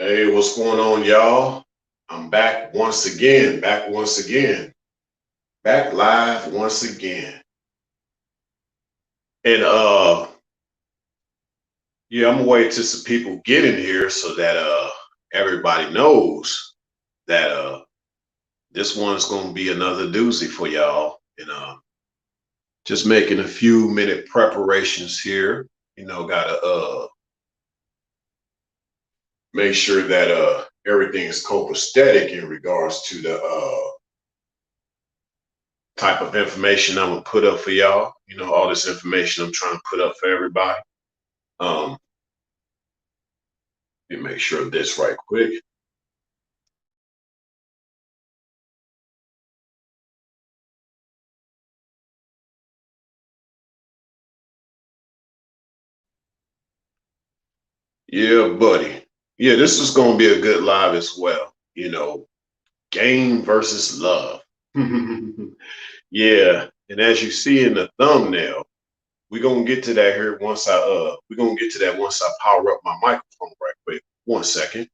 Hey, what's going on, y'all? I'm back once again, back live once again. And yeah, I'm gonna wait till some people get in here so that everybody knows that this one's gonna be another doozy for y'all. And just making a few minute preparations here. Gotta make sure that everything is copacetic in regards to the type of information I'm gonna put up for y'all. All this information I'm trying to put up for everybody. Let me make sure of this right quick. Yeah, buddy. Yeah, this is gonna be a good live as well. Game versus love. Yeah, and as you see in the thumbnail, we're gonna get to that here once I power up my microphone right quick. 1 second.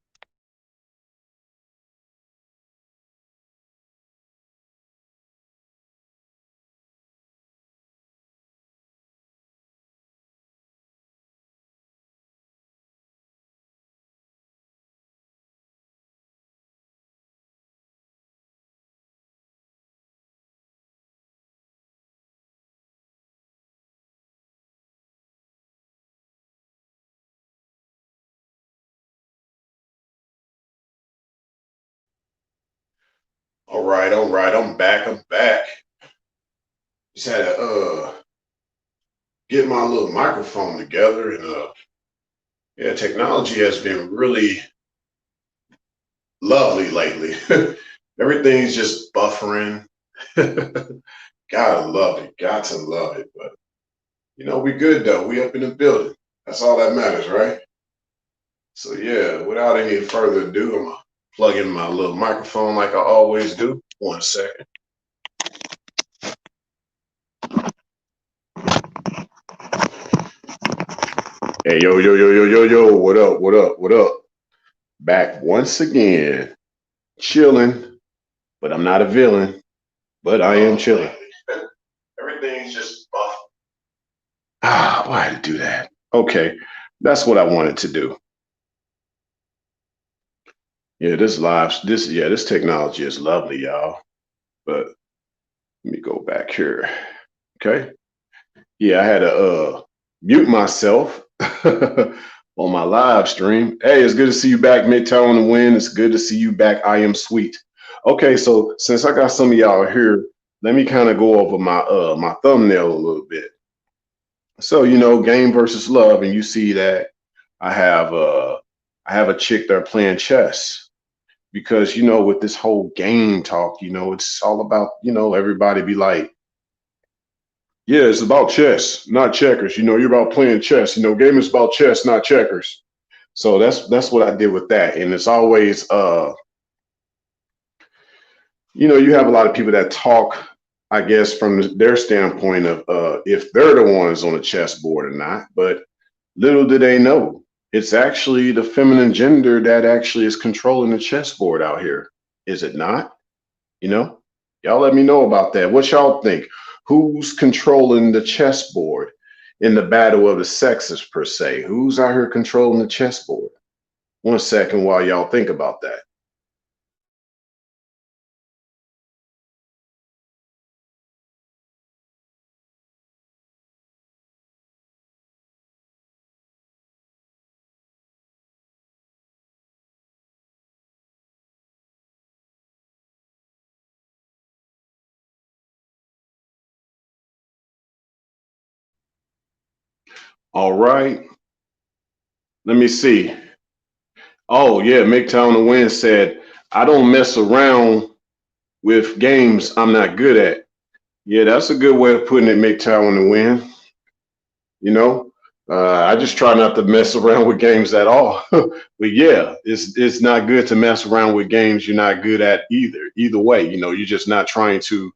All right, I'm back. Just had to get my little microphone together and yeah, technology has been really lovely lately. Everything's just buffering. Gotta love it. Got to love it. But we good though. We up in the building. That's all that matters, right? So yeah, without any further ado, I'm gonna plug in my little microphone like I always do. 1 second. Hey, yo, what up, what up? Back once again, chilling, but I'm not a villain, but I am chilling. Everything's just buff. Why had to do that? Okay, that's what I wanted to do. Yeah, this technology is lovely, y'all. But let me go back here. Okay. Yeah, I had to mute myself on my live stream. Hey, it's good to see you back, Midtown on the Wind. It's good to see you back. I am sweet. Okay, so since I got some of y'all here, let me kind of go over my thumbnail a little bit. So game versus love, and you see that I have a chick there playing chess because with this whole game talk, it's all about everybody be like, yeah, it's about chess, not checkers. You're about playing chess. Game is about chess, not checkers. So that's what I did with that. And it's always you have a lot of people that talk, I guess, from their standpoint of if they're the ones on the chessboard or not. But little do they know, it's actually the feminine gender that actually is controlling the chessboard out here. Is it not? Y'all let me know about that. What y'all think? Who's controlling the chessboard in the battle of the sexes per se? Who's out here controlling the chessboard? 1 second while y'all think about that. All right. Let me see. Oh, yeah. McTown the Win said, I don't mess around with games I'm not good at. Yeah, that's a good way of putting it, McTown the Win. I just try not to mess around with games at all. But yeah, it's not good to mess around with games you're not good at either. Either way, you're just not trying to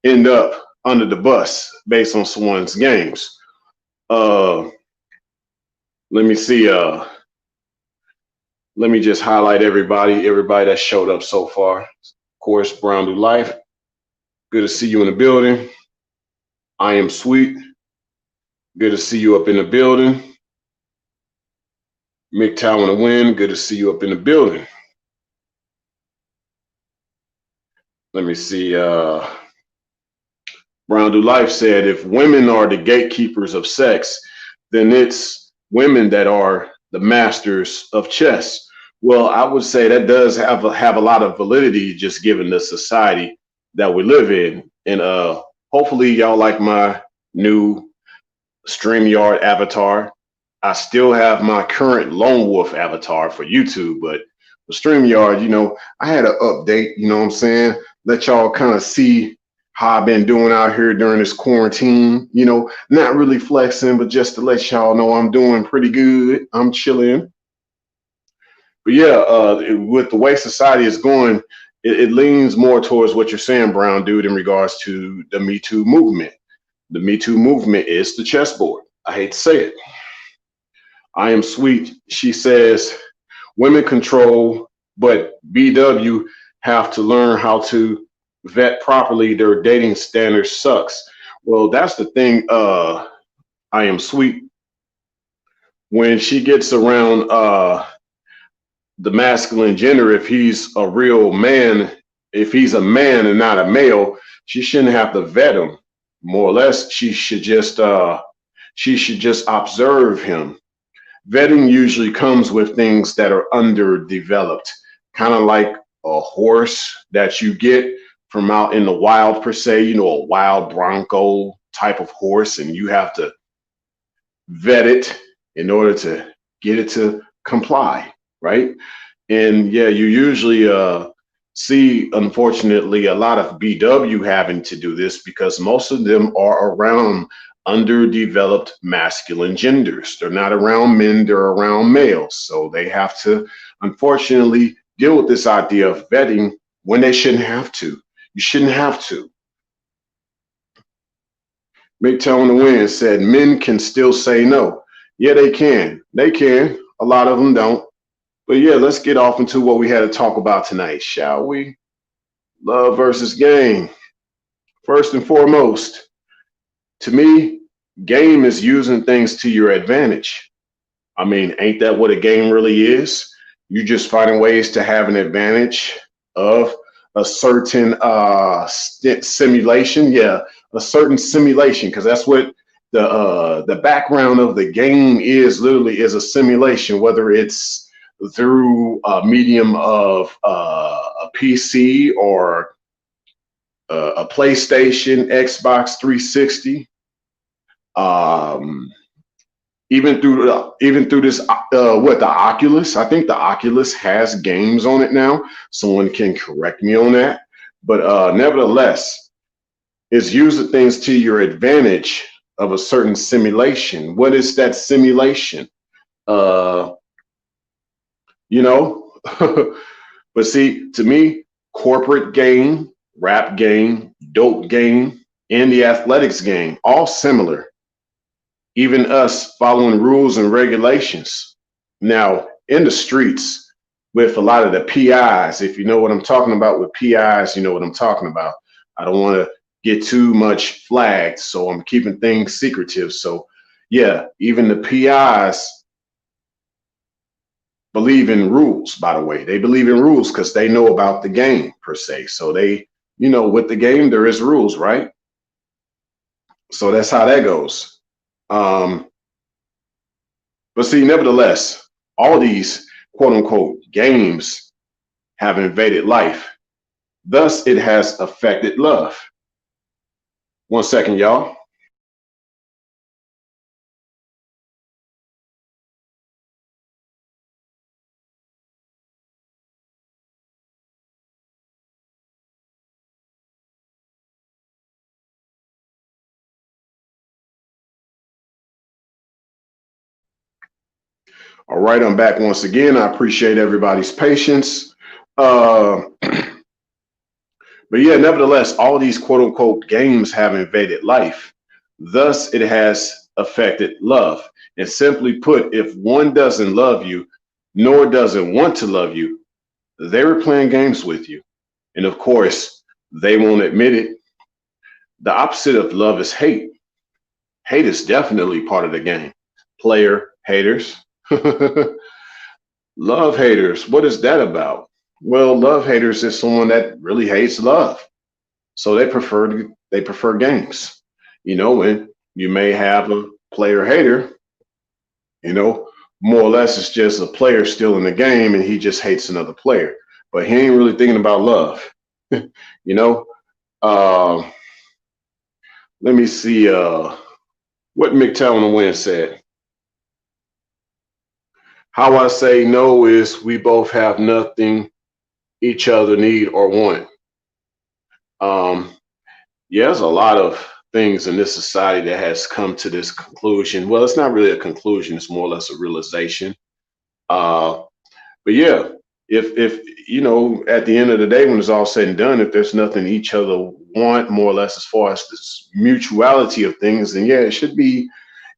end up under the bus based on someone's games. Let me see. Let me just highlight everybody that showed up so far. Of course, Brown Do Life. Good to see you in the building. I am Sweet. Good to see you up in the building. MGTOW in the Wind. Good to see you up in the building. Let me see. Brown Do Life said, if women are the gatekeepers of sex, then it's women that are the masters of chess. Well, I would say that does have a lot of validity, just given the society that we live in. And hopefully y'all like my new StreamYard avatar. I still have my current Lone Wolf avatar for YouTube, but the StreamYard, I had an update, you know what I'm saying? Let y'all kind of see how I've been doing out here during this quarantine, not really flexing, but just to let y'all know I'm doing pretty good. I'm chilling. But yeah, with the way society is going, it leans more towards what you're saying, Brown Dude, in regards to the Me Too movement. The Me Too movement is the chessboard. I hate to say it. I am Sweet. She says, women control, but BW have to learn how to vet properly. Their dating standards sucks. Well, that's the thing. I am Sweet. When she gets around the masculine gender, if he's a real man, if he's a man and not a male, she shouldn't have to vet him. More or less, she should just observe him. Vetting usually comes with things that are underdeveloped, kind of like a horse that you get from out in the wild, per se, a wild bronco type of horse, and you have to vet it in order to get it to comply, right? And yeah, you usually see, unfortunately, a lot of BW having to do this because most of them are around underdeveloped masculine genders. They're not around men, they're around males. So they have to, unfortunately, deal with this idea of vetting when they shouldn't have to. You shouldn't have to. MGTOW in the Wind said, men can still say no. Yeah, they can. They can. A lot of them don't. But yeah, let's get off into what we had to talk about tonight, shall we? Love versus game. First and foremost, to me, game is using things to your advantage. I mean, ain't that what a game really is? You just finding ways to have an advantage of a certain simulation. Yeah, a certain simulation, because that's what the background of the game is. Literally, is a simulation, whether it's through a medium of a PC or a PlayStation, Xbox 360. Even through this the Oculus. I think the Oculus has games on it now. Someone can correct me on that, but nevertheless, it's using things to your advantage of a certain simulation. What is that simulation? But see, to me, corporate game, rap game, dope game, and the athletics game, all similar. Even us following rules and regulations. Now, in the streets, with a lot of the PIs, if you know what I'm talking about with PIs, you know what I'm talking about. I don't want to get too much flagged, so I'm keeping things secretive. So yeah, even the PIs believe in rules, by the way. They believe in rules because they know about the game, per se. So they, with the game, there is rules, right? So that's how that goes. But see, nevertheless, all these quote unquote games have invaded life. Thus, it has affected love. 1 second, y'all. All right, I'm back once again. I appreciate everybody's patience. But yeah, nevertheless, all these quote unquote games have invaded life. Thus, it has affected love. And simply put, if one doesn't love you, nor does it want to love you. They were playing games with you. And of course, they won't admit it. The opposite of love is hate. Hate is definitely part of the game. Player haters. Love haters. What is that about? Well, love haters is someone that really hates love. So they prefer games. And you may have a player hater, you know, more or less it's just a player still in the game and he just hates another player. But he ain't really thinking about love. you know? Uh let me see what McTown Win said. How I say no is we both have nothing each other need or want. Um, yeah, there's a lot of things in this society that has come to this conclusion. Well, it's not really a conclusion; it's more or less a realization. Uh, but yeah, if at the end of the day, when it's all said and done, if there's nothing each other want, more or less, as far as this mutuality of things, then yeah, it should be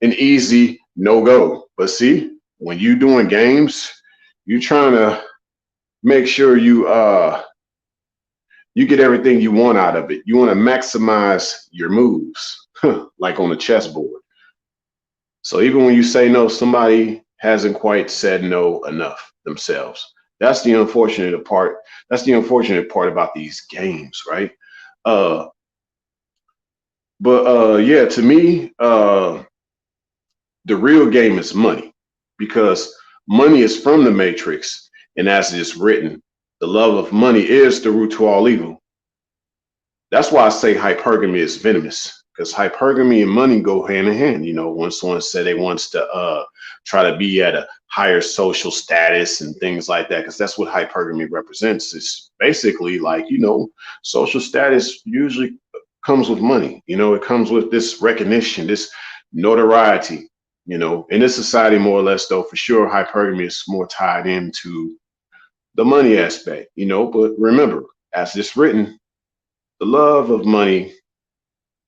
an easy no go. But see, when you doing games, you trying to make sure you get everything you want out of it. You want to maximize your moves, like on a chessboard. So even when you say no, somebody hasn't quite said no enough themselves. That's the unfortunate part. That's the unfortunate part about these games, right? Uh, but yeah, to me, the real game is money because money is from the matrix. And as it is written, the love of money is the root to all evil. That's why I say hypergamy is venomous because hypergamy and money go hand in hand. When someone said they wants to try to be at a higher social status and things like that, because that's what hypergamy represents. It's basically like, social status usually comes with money. It comes with this recognition, this notoriety. In this society, more or less, though, for sure, hypergamy is more tied into the money aspect. But remember, as it's written, the love of money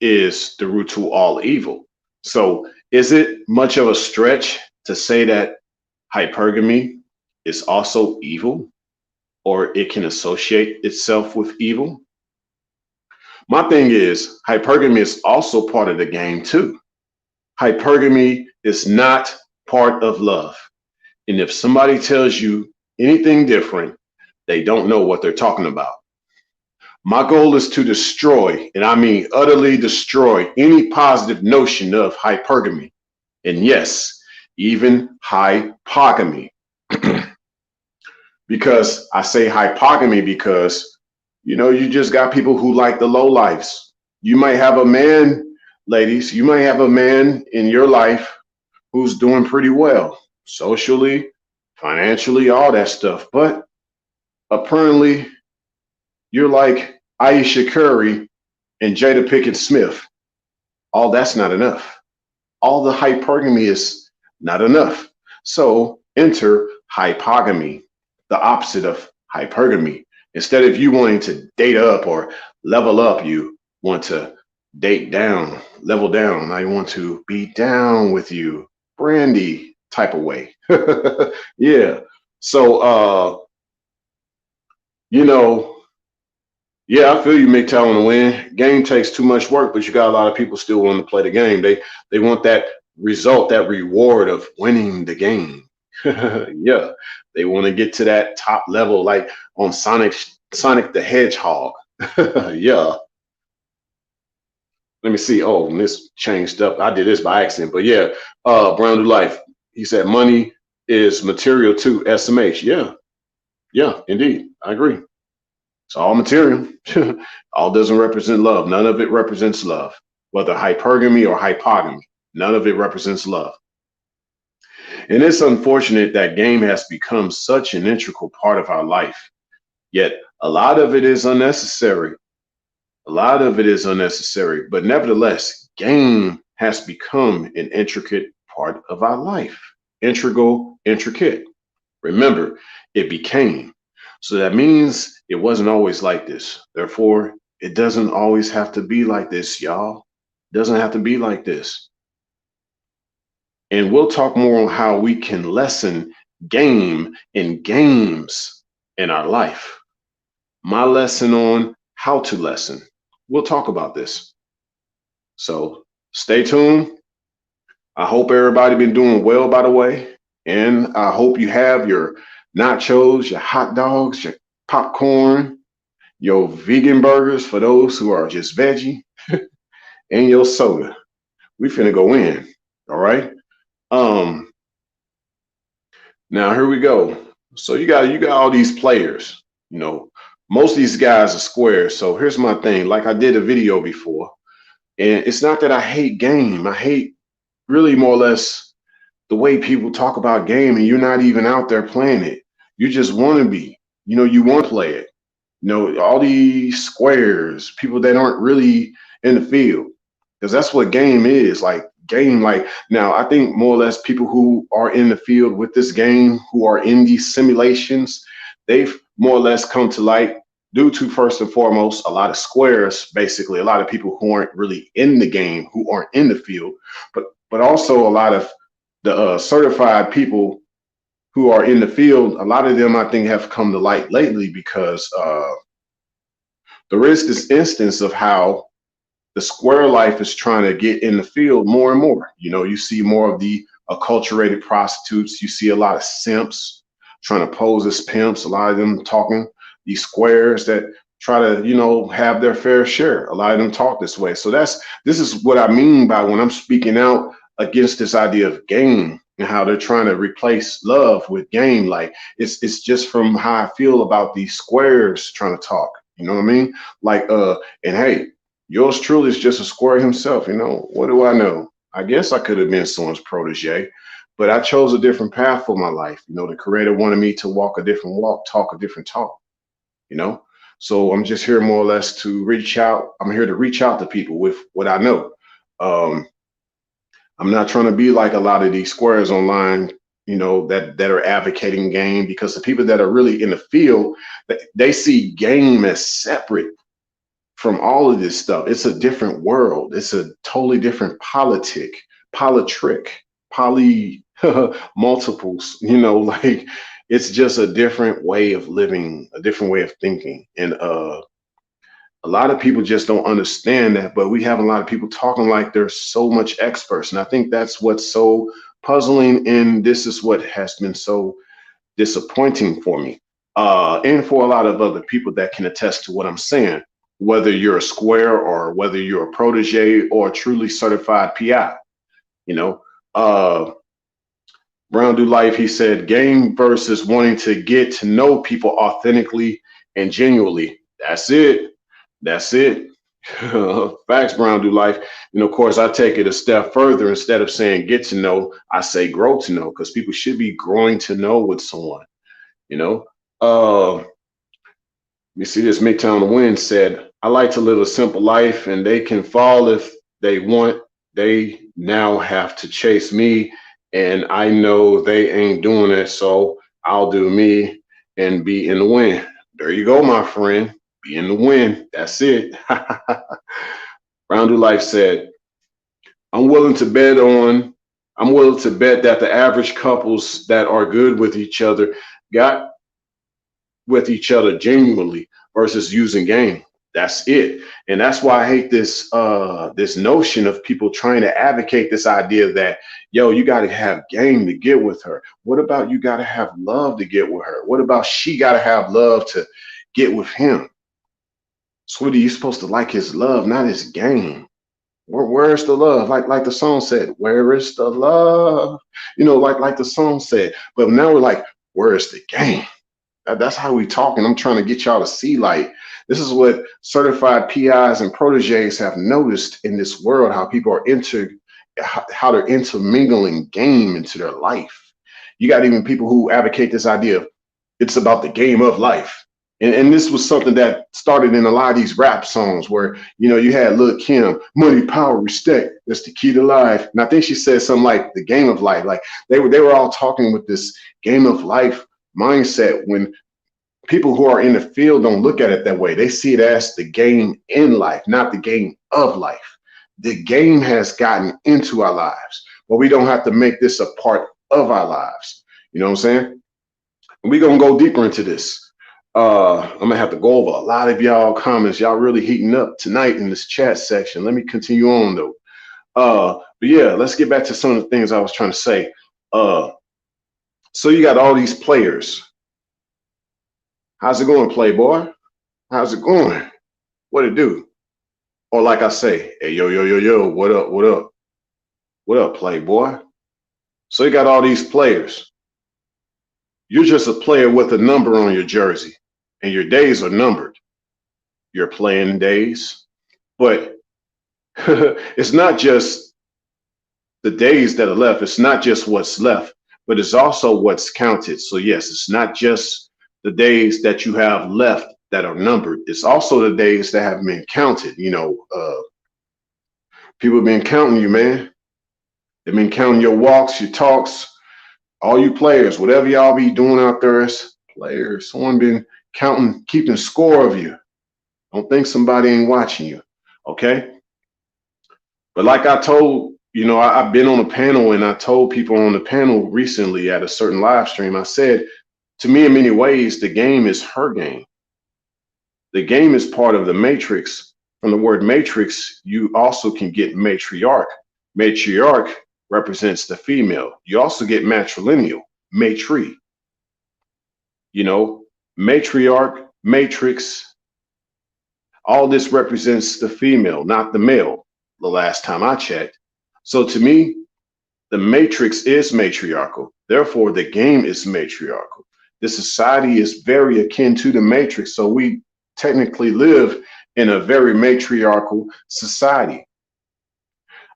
is the root to all evil. So, is it much of a stretch to say that hypergamy is also evil or it can associate itself with evil? My thing is, hypergamy is also part of the game, too. Hypergamy is not part of love. And if somebody tells you anything different, they don't know what they're talking about. My goal is to destroy, and I mean utterly destroy, any positive notion of hypergamy. And yes, even hypogamy. Because I say hypogamy because, you just got people who like the low lives. You might have a man, ladies, you might have a man in your life who's doing pretty well socially, financially, all that stuff. But apparently, you're like Aisha Curry and Jada Pinkett Smith. All that's not enough. All the hypergamy is not enough. So enter hypogamy, the opposite of hypergamy. Instead of you wanting to date up or level up, you want to date down, level down. I want to be down with you, Brandy type of way. Yeah. So, you know, yeah, I feel you, MGTOW, to win. Game takes too much work, but you got a lot of people still wanting to play the game. They want that result, that reward of winning the game. Yeah, they want to get to that top level, like on Sonic the Hedgehog. Yeah. Let me see. Oh, and this changed up. I did this by accident, but yeah. Brown to Life. He said money is material to SMH. Yeah, yeah, indeed, I agree. It's all material. All doesn't represent love. None of it represents love, whether hypergamy or hypogamy. None of it represents love. And it's unfortunate that game has become such an integral part of our life. Yet a lot of it is unnecessary. A lot of it is unnecessary. But nevertheless, game has become an intricate part of our life. Integral, intricate. Remember, it became. So that means it wasn't always like this. Therefore, it doesn't always have to be like this, y'all. It doesn't have to be like this. And we'll talk more on how we can lessen game and games in our life. My lesson on how to lesson. We'll talk about this. So stay tuned. I hope everybody been doing well, by the way. And I hope you have your nachos, your hot dogs, your popcorn, your vegan burgers for those who are just veggie, and your soda. We finna go in. All right. Um, Now here we go. So you got all these players. You know, most of these guys are squares. So here's my thing. Like I did a video before, and it's not that I hate game. I hate really more or less the way people talk about game, and you're not even out there playing it. You just want to be. You know, you want to play it. You know, all these squares, people that aren't really in the field, because that's what game is. Like game, like now, I think more or less people who are in the field with this game, who are in these simulations, they've more or less come to light due to first and foremost a lot of squares, basically a lot of people who aren't really in the game, who aren't in the field, but also a lot of the certified people who are in the field. A lot of them, I think, have come to light lately because there is this instance of how the square life is trying to get in the field more and more. You know, you see more of the acculturated prostitutes. You see a lot of simps trying to pose as pimps. A lot of them talking these squares that try to, you know, have their fair share. A lot of them talk this way. So this is what I mean by when I'm speaking out against this idea of game and how they're trying to replace love with game. Like it's just from how I feel about these squares trying to talk. You know what I mean? Like and hey, yours truly is just a square himself. You know, what do I know? I guess I could have been someone's protege, but I chose a different path for my life. You know, the creator wanted me to walk a different walk, talk a different talk, you know? So I'm just here more or less to reach out. I'm here to reach out to people with what I know. Um, I'm not trying to be like a lot of these squares online, you know, that are advocating game, because the people that are really in the field, they see game as separate from all of this stuff. It's a different world. It's a totally different politrick, poly multiples, you know, like it's just a different way of living, a different way of thinking. And a lot of people just don't understand that, but we have a lot of people talking like they're so much experts. And I think that's what's so puzzling. And this is what has been so disappointing for me. And for a lot of other people that can attest to what I'm saying, whether you're a square or whether you're a protege or a truly certified PI, you know. Brown Do Life, he said, game versus wanting to get to know people authentically and genuinely. That's it. That's it. Facts, Brown Do Life. And of course, I take it a step further. Instead of saying get to know, I say grow to know, because people should be growing to know with someone, you know. You see this Midtown the Wind said, I like to live a simple life and they can fall if they want. They now have to chase me and I know they ain't doing it. So I'll do me and be in the wind. There you go, my friend. Be in the wind. That's it. Brown Do Life said, I'm willing to bet on, I'm willing to bet that the average couples that are good with each other got with each other genuinely versus using game. That's it. And that's why I hate this this notion of people trying to advocate this idea that, yo, you got to have game to get with her. What about you got to have love to get with her? What about she got to have love to get with him? Sweetie, you're supposed to like his love, not his game. Where's the love? Like the song said, where is the love? You know, like the song said. But now we're like, where is the game? That's how we talk, and I'm trying to get y'all to see, like, this is what certified PIs and proteges have noticed in this world, how people are how they're intermingling game into their life. You got even people who advocate this idea of it's about the game of life. And this was something that started in a lot of these rap songs where, you know, you had Lil' Kim, money, power, respect, that's the key to life. And I think she said something like the game of life. Like they were all talking with this game of life mindset, when people who are in the field don't look at it that way. They see it as the game in life, not the game of life. The game has gotten into our lives, but we don't have to make this a part of our lives. You know what I'm saying? We're gonna go deeper into this. I'm gonna have to go over a lot of y'all comments. Y'all really heating up tonight in this chat section. Let me continue on though. But yeah, let's get back to some of the things I was trying to say. So you got all these players. How's it going, Playboy? How's it going? What it do? Or like I say, hey, yo, yo, yo, yo, what up, what up? What up, Playboy? So you got all these players. You're just a player with a number on your jersey, and your days are numbered. Your playing days. But it's not just the days that are left. It's not just what's left, but it's also what's counted. So yes, it's not just the days that you have left that are numbered. It's also the days that have been counted. People have been counting you, man. They've been counting your walks, your talks, all you players, whatever y'all be doing out there as players. Someone been counting, keeping score of you. Don't think somebody ain't watching you. Okay. But like I told, I've been on a panel and I told people on the panel recently at a certain live stream, I said, to me, in many ways, the game is her game. The game is part of the matrix. From the word matrix, you also can get matriarch. Matriarch represents the female. You also get matrilineal, matri. Matriarch, matrix, all this represents the female, not the male, the last time I checked. So to me, the matrix is matriarchal. Therefore, the game is matriarchal. The society is very akin to the matrix. So we technically live in a very matriarchal society.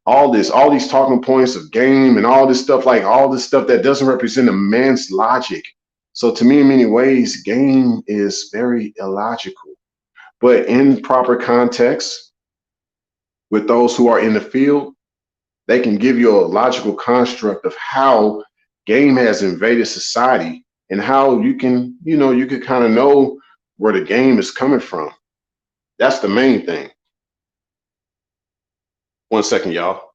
All these talking points of game and all this stuff, like all this stuff that doesn't represent a man's logic. So to me, in many ways, game is very illogical. But in proper context, with those who are in the field, they can give you a logical construct of how game has invaded society and how you can kind of know where the game is coming from. That's the main thing. 1 second, y'all.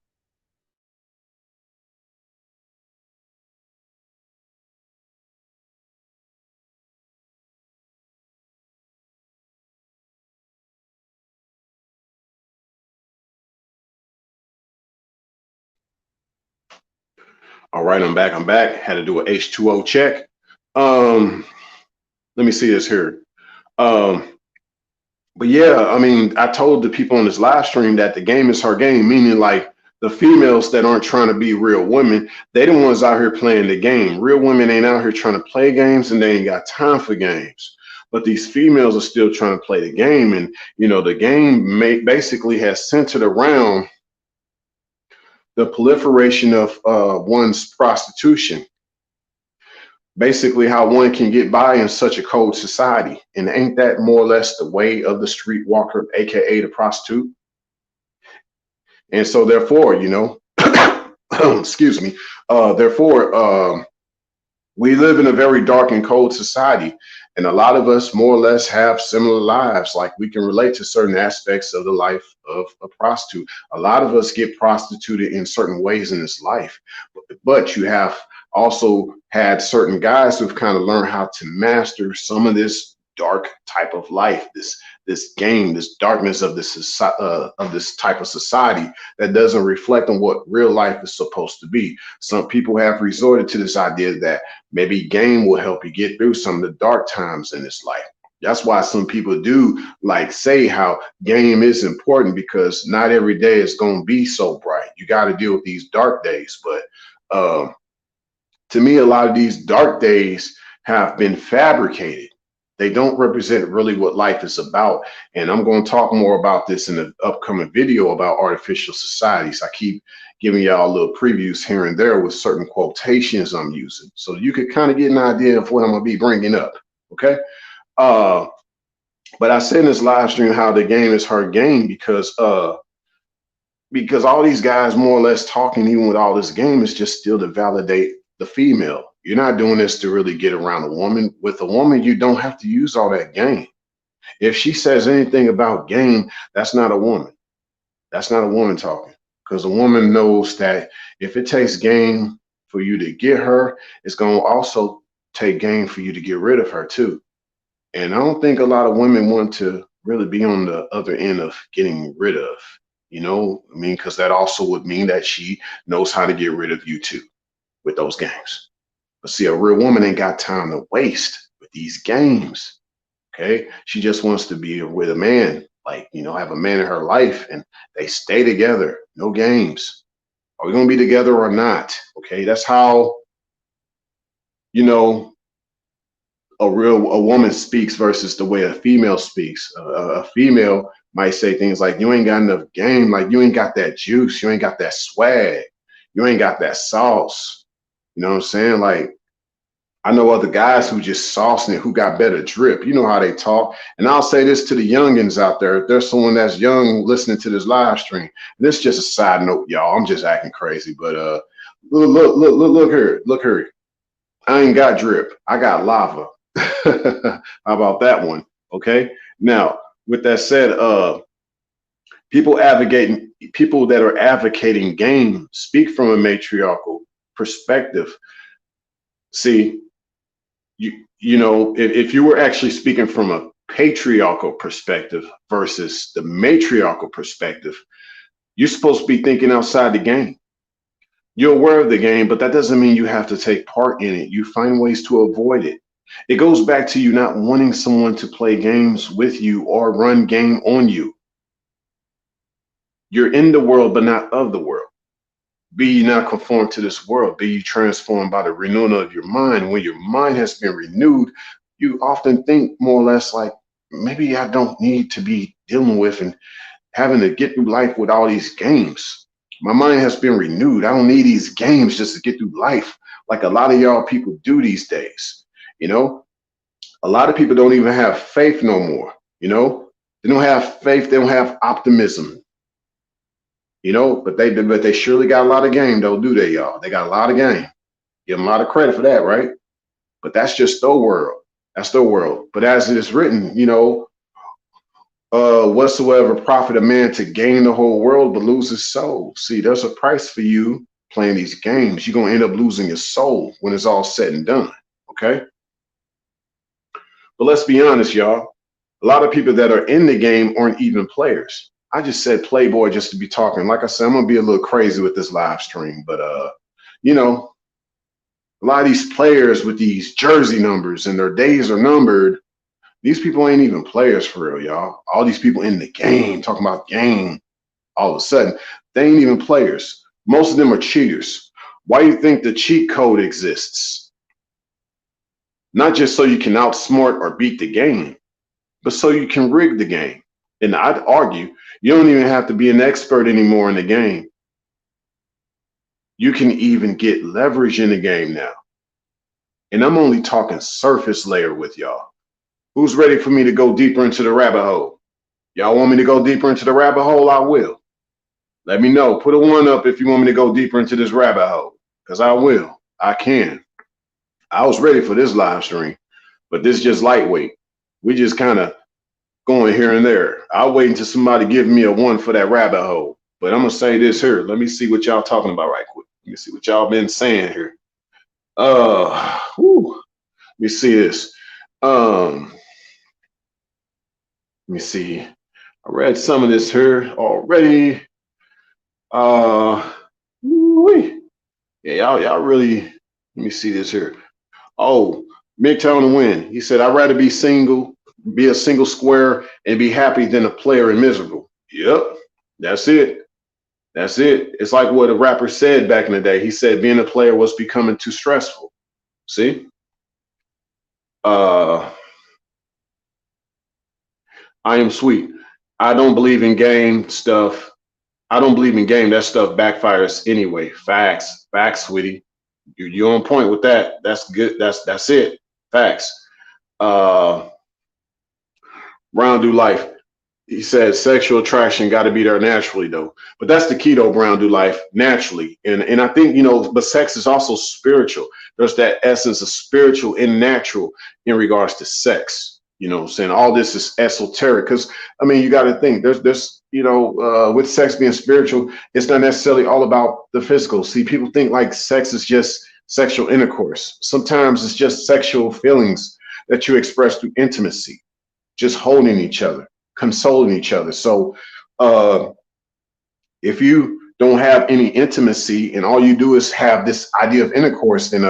All right, I'm back. Had to do an H2O check. Let me see this here. But yeah, I mean, I told the people on this live stream that the game is her game, meaning like the females that aren't trying to be real women, they the ones out here playing the game. Real women ain't out here trying to play games and they ain't got time for games. But these females are still trying to play the game. And, the game basically has centered around the proliferation of one's prostitution. Basically, how one can get by in such a cold society. And ain't that more or less the way of the streetwalker, aka the prostitute? And so therefore, excuse me, therefore, we live in a very dark and cold society. And a lot of us more or less have similar lives. Like we can relate to certain aspects of the life of a prostitute. A lot of us get prostituted in certain ways in this life, but you have also had certain guys who've kind of learned how to master some of this dark type of life, this game, this darkness of this type of society that doesn't reflect on what real life is supposed to be. Some people have resorted to this idea that maybe game will help you get through some of the dark times in this life. That's why some people do like say how game is important, because not every day is going to be so bright. You got to deal with these dark days. But to me, a lot of these dark days have been fabricated. They don't represent really what life is about. And I'm going to talk more about this in the upcoming video about artificial societies. I keep giving y'all little previews here and there with certain quotations I'm using, so you could kind of get an idea of what I'm going to be bringing up. Okay. But I said in this live stream how the game is her game because all these guys more or less talking, even with all this game, is just still to validate the female. You're not doing this to really get around a woman. With a woman, you don't have to use all that game. If she says anything about game, that's not a woman. That's not a woman talking, because a woman knows that if it takes game for you to get her, it's going to also take game for you to get rid of her too. And I don't think a lot of women want to really be on the other end of getting rid of, I mean, because that also would mean that she knows how to get rid of you too with those games. But see, a real woman ain't got time to waste with these games. Okay. She just wants to be with a man, like, have a man in her life and they stay together. No games. Are we going to be together or not? Okay. That's how, a woman speaks versus the way a female speaks. A female might say things like, you ain't got enough game. Like, you ain't got that juice. You ain't got that swag. You ain't got that sauce. You know what I'm saying? Like, I know other guys who just saucing it, who got better drip. You know how they talk. And I'll say this to the youngins out there. If there's someone that's young listening to this live stream, this is just a side note, y'all. I'm just acting crazy. But look here. Look here. I ain't got drip. I got lava. How about that one? Okay. Now, with that said, people that are advocating game speak from a matriarchal perspective. See, if you were actually speaking from a patriarchal perspective versus the matriarchal perspective, you're supposed to be thinking outside the game. You're aware of the game, but that doesn't mean you have to take part in it. You find ways to avoid it. It goes back to you not wanting someone to play games with you or run game on you. You're in the world, but not of the world. Be ye not conformed to this world. Be ye transformed by the renewing of your mind. When your mind has been renewed, you often think more or less like, maybe I don't need to be dealing with and having to get through life with all these games. My mind has been renewed. I don't need these games just to get through life like a lot of y'all people do these days. A lot of people don't even have faith no more. They don't have faith. They don't have optimism. But they surely got a lot of game, though, do they, y'all? They got a lot of game. Give them a lot of credit for that, right? But that's just their world. That's their world. But as it is written, whatsoever profit a man to gain the whole world but lose his soul. See, there's a price for you playing these games. You're going to end up losing your soul when it's all said and done. Okay? But let's be honest, y'all. A lot of people that are in the game aren't even players. I just said Playboy just to be talking. Like I said, I'm going to be a little crazy with this live stream. But, a lot of these players with these jersey numbers and their days are numbered, these people ain't even players for real, y'all. All these people in the game, talking about game, all of a sudden, they ain't even players. Most of them are cheaters. Why do you think the cheat code exists? Not just so you can outsmart or beat the game, but so you can rig the game. And I'd argue you don't even have to be an expert anymore in the game. You can even get leverage in the game now. And I'm only talking surface layer with y'all. Who's ready for me to go deeper into the rabbit hole? Y'all want me to go deeper into the rabbit hole? I will. Let me know. Put a 1 up if you want me to go deeper into this rabbit hole, because I will. I can. I was ready for this live stream, but this is just lightweight. We just kind of going here and there. I'll wait until somebody give me a 1 for that rabbit hole. But I'm going to say this here. Let me see what y'all talking about right quick. Let me see what y'all been saying here. Let me see this. Let me see. I read some of this here already. Yeah, y'all really, let me see this here. Oh, Midtown to win. He said, I'd rather be single, be a single square, and be happy than a player and miserable. Yep, that's it. That's it. It's like what a rapper said back in the day. He said being a player was becoming too stressful. See? I am sweet. I don't believe in game stuff. I don't believe in game. That stuff backfires anyway. Facts, sweetie. You're on point with that. That's good. That's it. Facts. Brown do life. He said sexual attraction got to be there naturally though. But that's the key though, Brown do life naturally. And I think, but sex is also spiritual. There's that essence of spiritual and natural in regards to sex. You know what I'm saying? All this is esoteric because, I mean, you got to think there's, with sex being spiritual, it's not necessarily all about the physical. See, people think like sex is just sexual intercourse. Sometimes it's just sexual feelings that you express through intimacy, just holding each other, consoling each other. So, uh, if you don't have any intimacy and all you do is have this idea of intercourse, then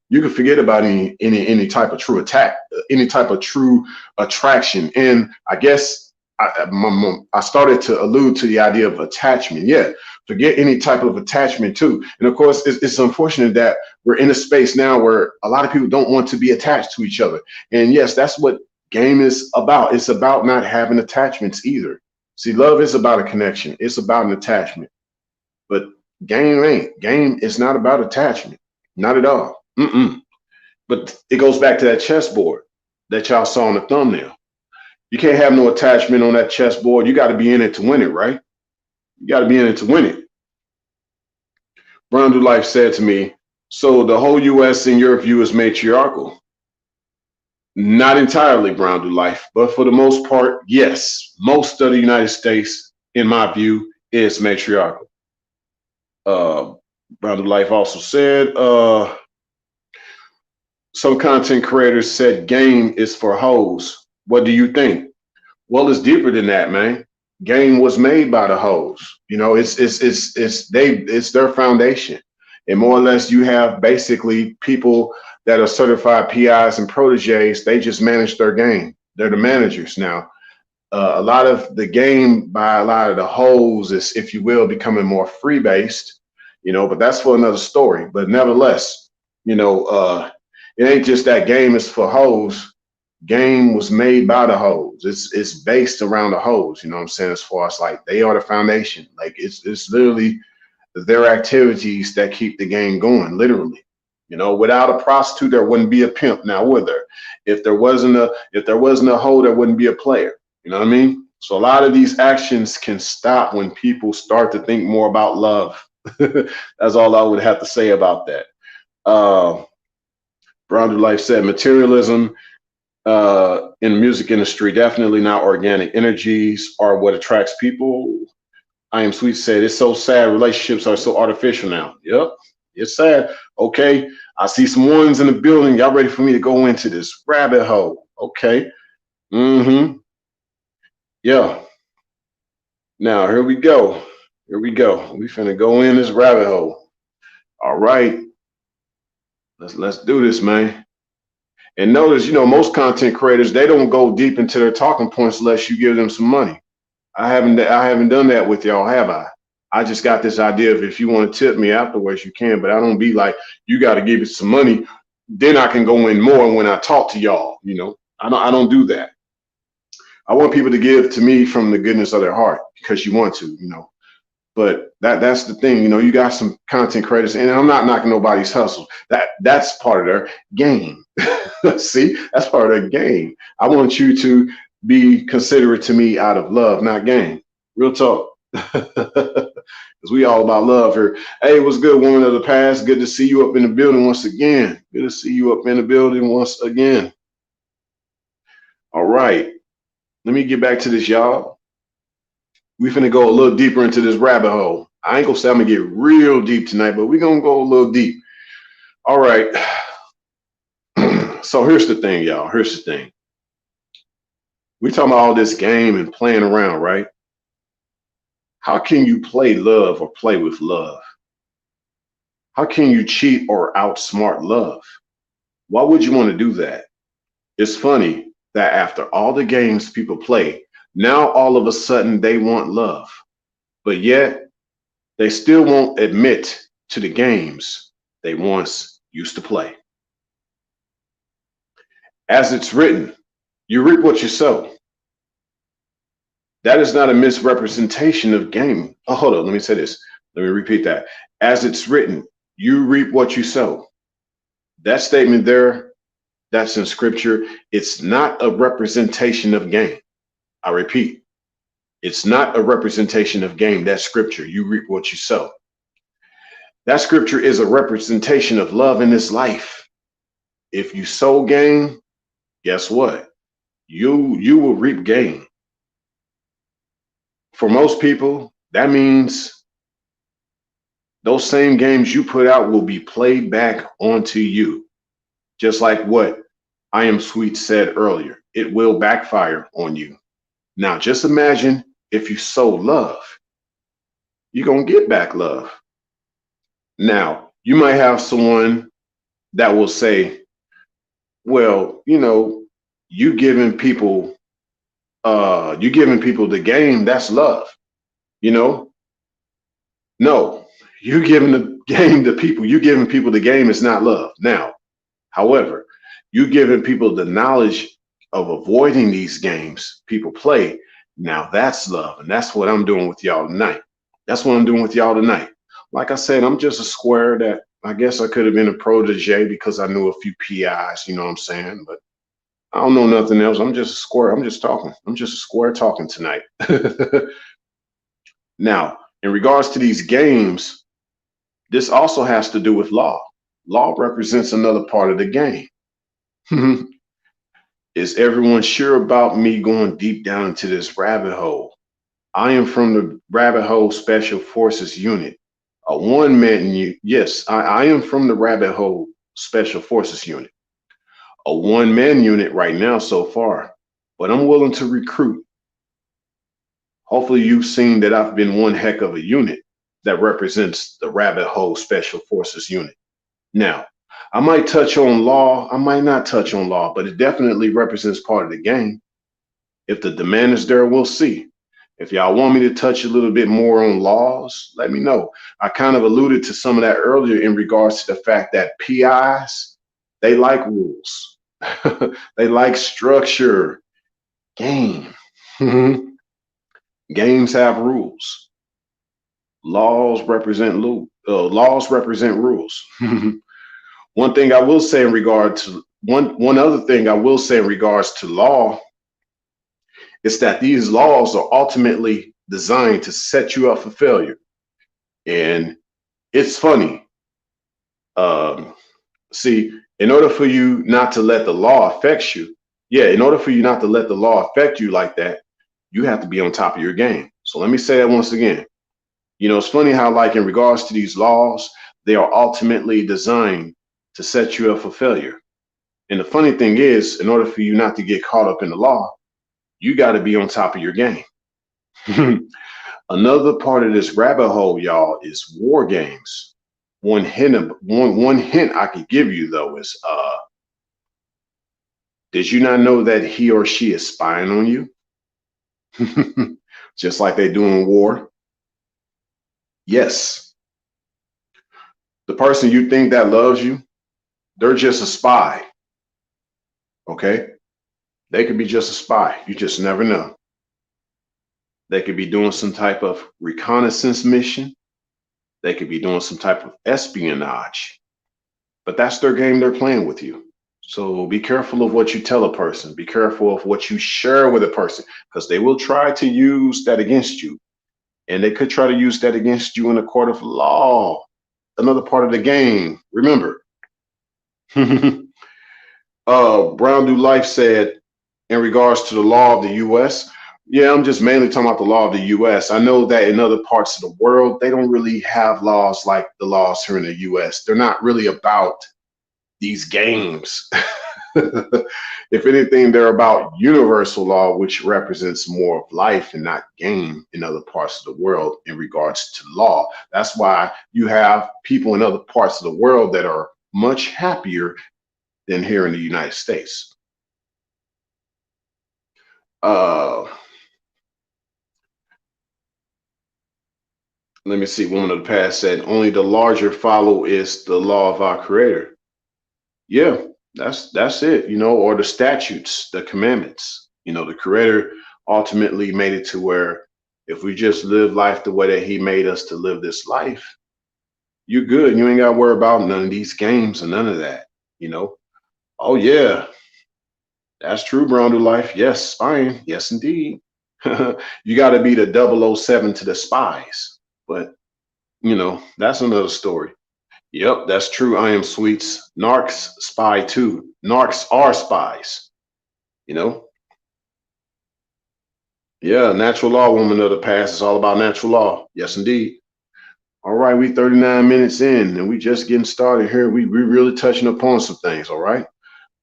you can forget about any type of true attack, any type of true attraction. And I guess I started to allude to the idea of attachment. Yeah, forget any type of attachment too. And of course, it's unfortunate that we're in a space now where a lot of people don't want to be attached to each other. And yes, that's what game is about. It's about not having attachments either. See, love is about a connection. It's about an attachment. But game ain't. Game is not about attachment. Not at all. But it goes back to that chessboard that y'all saw on the thumbnail. You can't have no attachment on that chessboard. You got to be in it to win it, right? You got to be in it to win it. Brown Do Life said to me, so the whole U.S. in your view is matriarchal? Not entirely, Brown Do Life, but for the most part, yes. Most of the United States, in my view, is matriarchal. Brown Do Life also said, some content creators said game is for hoes. What do you think? Well, it's deeper than that, man. Game was made by the hoes. You know, it's their foundation. And more or less you have basically people that are certified PIs and proteges. They just manage their game. They're the managers now. A lot of the game by a lot of the hoes is, if you will, becoming more free based, but that's for another story. But nevertheless, it ain't just that game is for hoes. Game was made by the hoes. It's based around the hoes, you know what I'm saying? As far as like they are the foundation. Like it's literally their activities that keep the game going, literally. Without a prostitute, there wouldn't be a pimp, now would there? If there wasn't a hoe, there wouldn't be a player. You know what I mean? So a lot of these actions can stop when people start to think more about love. That's all I would have to say about that. Brown Do Life said materialism in the music industry, definitely not organic energies are what attracts people. I Am Sweet said, it's so sad. Relationships are so artificial now. Yep, it's sad. Okay, I see some ones in the building. Y'all ready for me to go into this rabbit hole? Okay. Yeah. Now, here we go. Here we go. We finna go in this rabbit hole. All right. Let's do this, man. And notice, most content creators, they don't go deep into their talking points unless you give them some money. I haven't done that with y'all, have I? I just got this idea of if you want to tip me afterwards, you can, but I don't be like, you got to give it some money. Then I can go in more when I talk to y'all, I don't do that. I want people to give to me from the goodness of their heart because you want to, But that's the thing, you got some content creators, and I'm not knocking nobody's hustle. That's part of their game. See, that's part of their game. I want you to be considerate to me out of love, not game. Real talk. Because we all about love here. Hey, what's good, woman of the past? Good to see you up in the building once again. Good to see you up in the building once again. All right. Let me get back to this, y'all. We finna go a little deeper into this rabbit hole. I ain't gonna say I'm gonna get real deep tonight, but we're gonna go a little deep. All right. So here's the thing, y'all. Here's the thing. We talking about all this game and playing around, right? How can you play love or play with love? How can you cheat or outsmart love? Why would you want to do that? It's funny that after all the games people play, now all of a sudden they want love, but yet they still won't admit to the games they once used to play. As it's written, you reap what you sow. That is not a misrepresentation of game. Oh, hold on, let me say this. Let me repeat that. As it's written, you reap what you sow. That statement there, that's in scripture. It's not a representation of game. I repeat, it's not a representation of game. That's scripture. You reap what you sow. That scripture is a representation of love in this life. If you sow game, guess what? You will reap gain. For most people, that means those same games you put out will be played back onto you. Just like what I Am Sweet said earlier, it will backfire on you. Now, just imagine if you sow love, you're going to get back love. Now, you might have someone that will say, well, you giving people the game, that's love. You know, no, you giving the game to people, you giving people the game is not love. Now, however, you giving people the knowledge of avoiding these games people play. Now that's love. And that's what I'm doing with y'all tonight. That's what I'm doing with y'all tonight. Like I said, I'm just a square that I guess I could have been a protege because I knew a few PIs, you know what I'm saying? But I don't know nothing else. I'm just a square. I'm just talking. I'm just a square talking tonight. Now, in regards to these games, this also has to do with law. Law represents another part of the game. Is everyone sure about me going deep down into this rabbit hole? I am from the Rabbit Hole Special Forces Unit, a one-man unit. Yes, I am from the Rabbit Hole Special Forces Unit, a one-man unit right now so far, but I'm willing to recruit. Hopefully you've seen that I've been one heck of a unit that represents the Rabbit Hole Special Forces Unit. Now, I might touch on law, I might not touch on law, but it definitely represents part of the game. If the demand is there, we'll see. If y'all want me to touch a little bit more on laws, let me know. I kind of alluded to some of that earlier in regards to the fact that PIs, they like rules. They like structure. Game. Games have rules. Laws represent rules. One thing I will say in regard to one other thing I will say in regards to law is that these laws are ultimately designed to set you up for failure. And it's funny. See, in order for you not to let the law affect you, in order for you not to let the law affect you like that, you have to be on top of your game. So let me say that once again. It's funny how, like, in regards to these laws, they are ultimately designed to set you up for failure. And the funny thing is, in order for you not to get caught up in the law, you got to be on top of your game. Another part of this rabbit hole, y'all, is war games. One hint I could give you though is, did you not know that he or she is spying on you? Just like they do in war. Yes, the person you think that loves you, they're just a spy. Okay, they could be just a spy. You just never know. They could be doing some type of reconnaissance mission. They could be doing some type of espionage, but that's their game. They're playing with you. So be careful of what you tell a person. Be careful of what you share with a person, because they will try to use that against you. And they could try to use that against you in a court of law. Another part of the game. Remember, Brown Do Life said, in regards to the law of the U.S., yeah, I'm just mainly talking about the law of the U.S. I know that in other parts of the world, they don't really have laws like the laws here in the U.S. They're not really about these games. If anything, they're about universal law, which represents more of life and not game in other parts of the world in regards to law. That's why you have people in other parts of the world that are much happier than here in the United States. Let me see. One of the past said, only the larger follow is the law of our creator. Yeah, that's it, or the statutes, the commandments. The creator ultimately made it to where if we just live life the way that he made us to live this life, you're good. You ain't got to worry about none of these games and none of that, Oh yeah, that's true, Brown to life. Yes, spying. Yes, indeed. You got to be the 007 to the spies. But, that's another story. Yep, that's true. I Am Sweets. Narcs spy too. Narcs are spies. You know, yeah, natural law, woman of the past. It's all about natural law. Yes, indeed. All right, we 39 minutes in, and we just getting started here. We really touching upon some things. All right.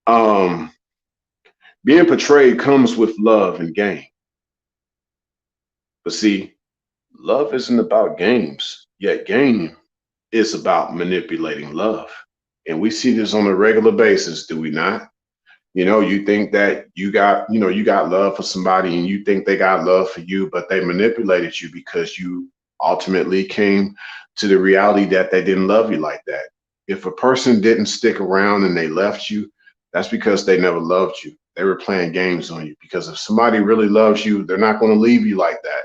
Um, Being portrayed comes with love and game, but see, love isn't about games. Yet game is about manipulating love, and we see this on a regular basis, do we not? You know, you think that you got love for somebody and you think they got love for you, but they manipulated you because you ultimately came to the reality that they didn't love you like that. If a person didn't stick around and they left you, that's because they never loved you. They were playing games on you, because if somebody really loves you, they're not going to leave you like that.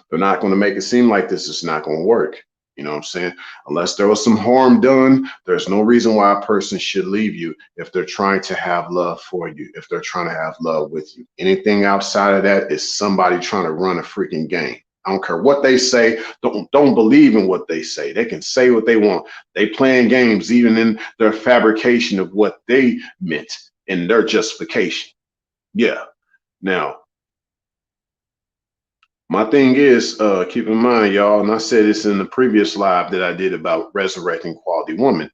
They're not going to make it seem like this is not going to work. You know what I'm saying? Unless there was some harm done, there's no reason why a person should leave you if they're trying to have love for you, if they're trying to have love with you. Anything outside of that is somebody trying to run a freaking game. I don't care what they say. Don't believe in what they say. They can say what they want. They playing games even in their fabrication of what they meant in their justification. Yeah. Now, my thing is, keep in mind, y'all, and I said this in the previous live that I did about resurrecting quality woman.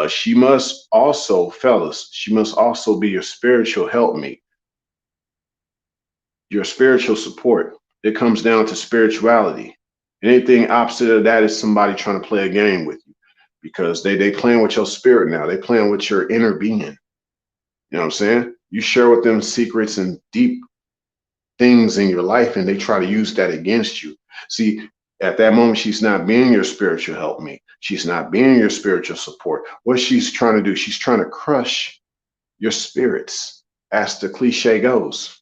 She must also, fellas, she must also be your spiritual helpmate, your spiritual support. It comes down to spirituality. Anything opposite of that is somebody trying to play a game with you, because they playing with your spirit now. They playing with your inner being. You know what I'm saying? You share with them secrets and deep things in your life, and they try to use that against you. See, at that moment, she's not being your spiritual helpmate. She's not being your spiritual support. What she's trying to do, she's trying to crush your spirits, as the cliche goes.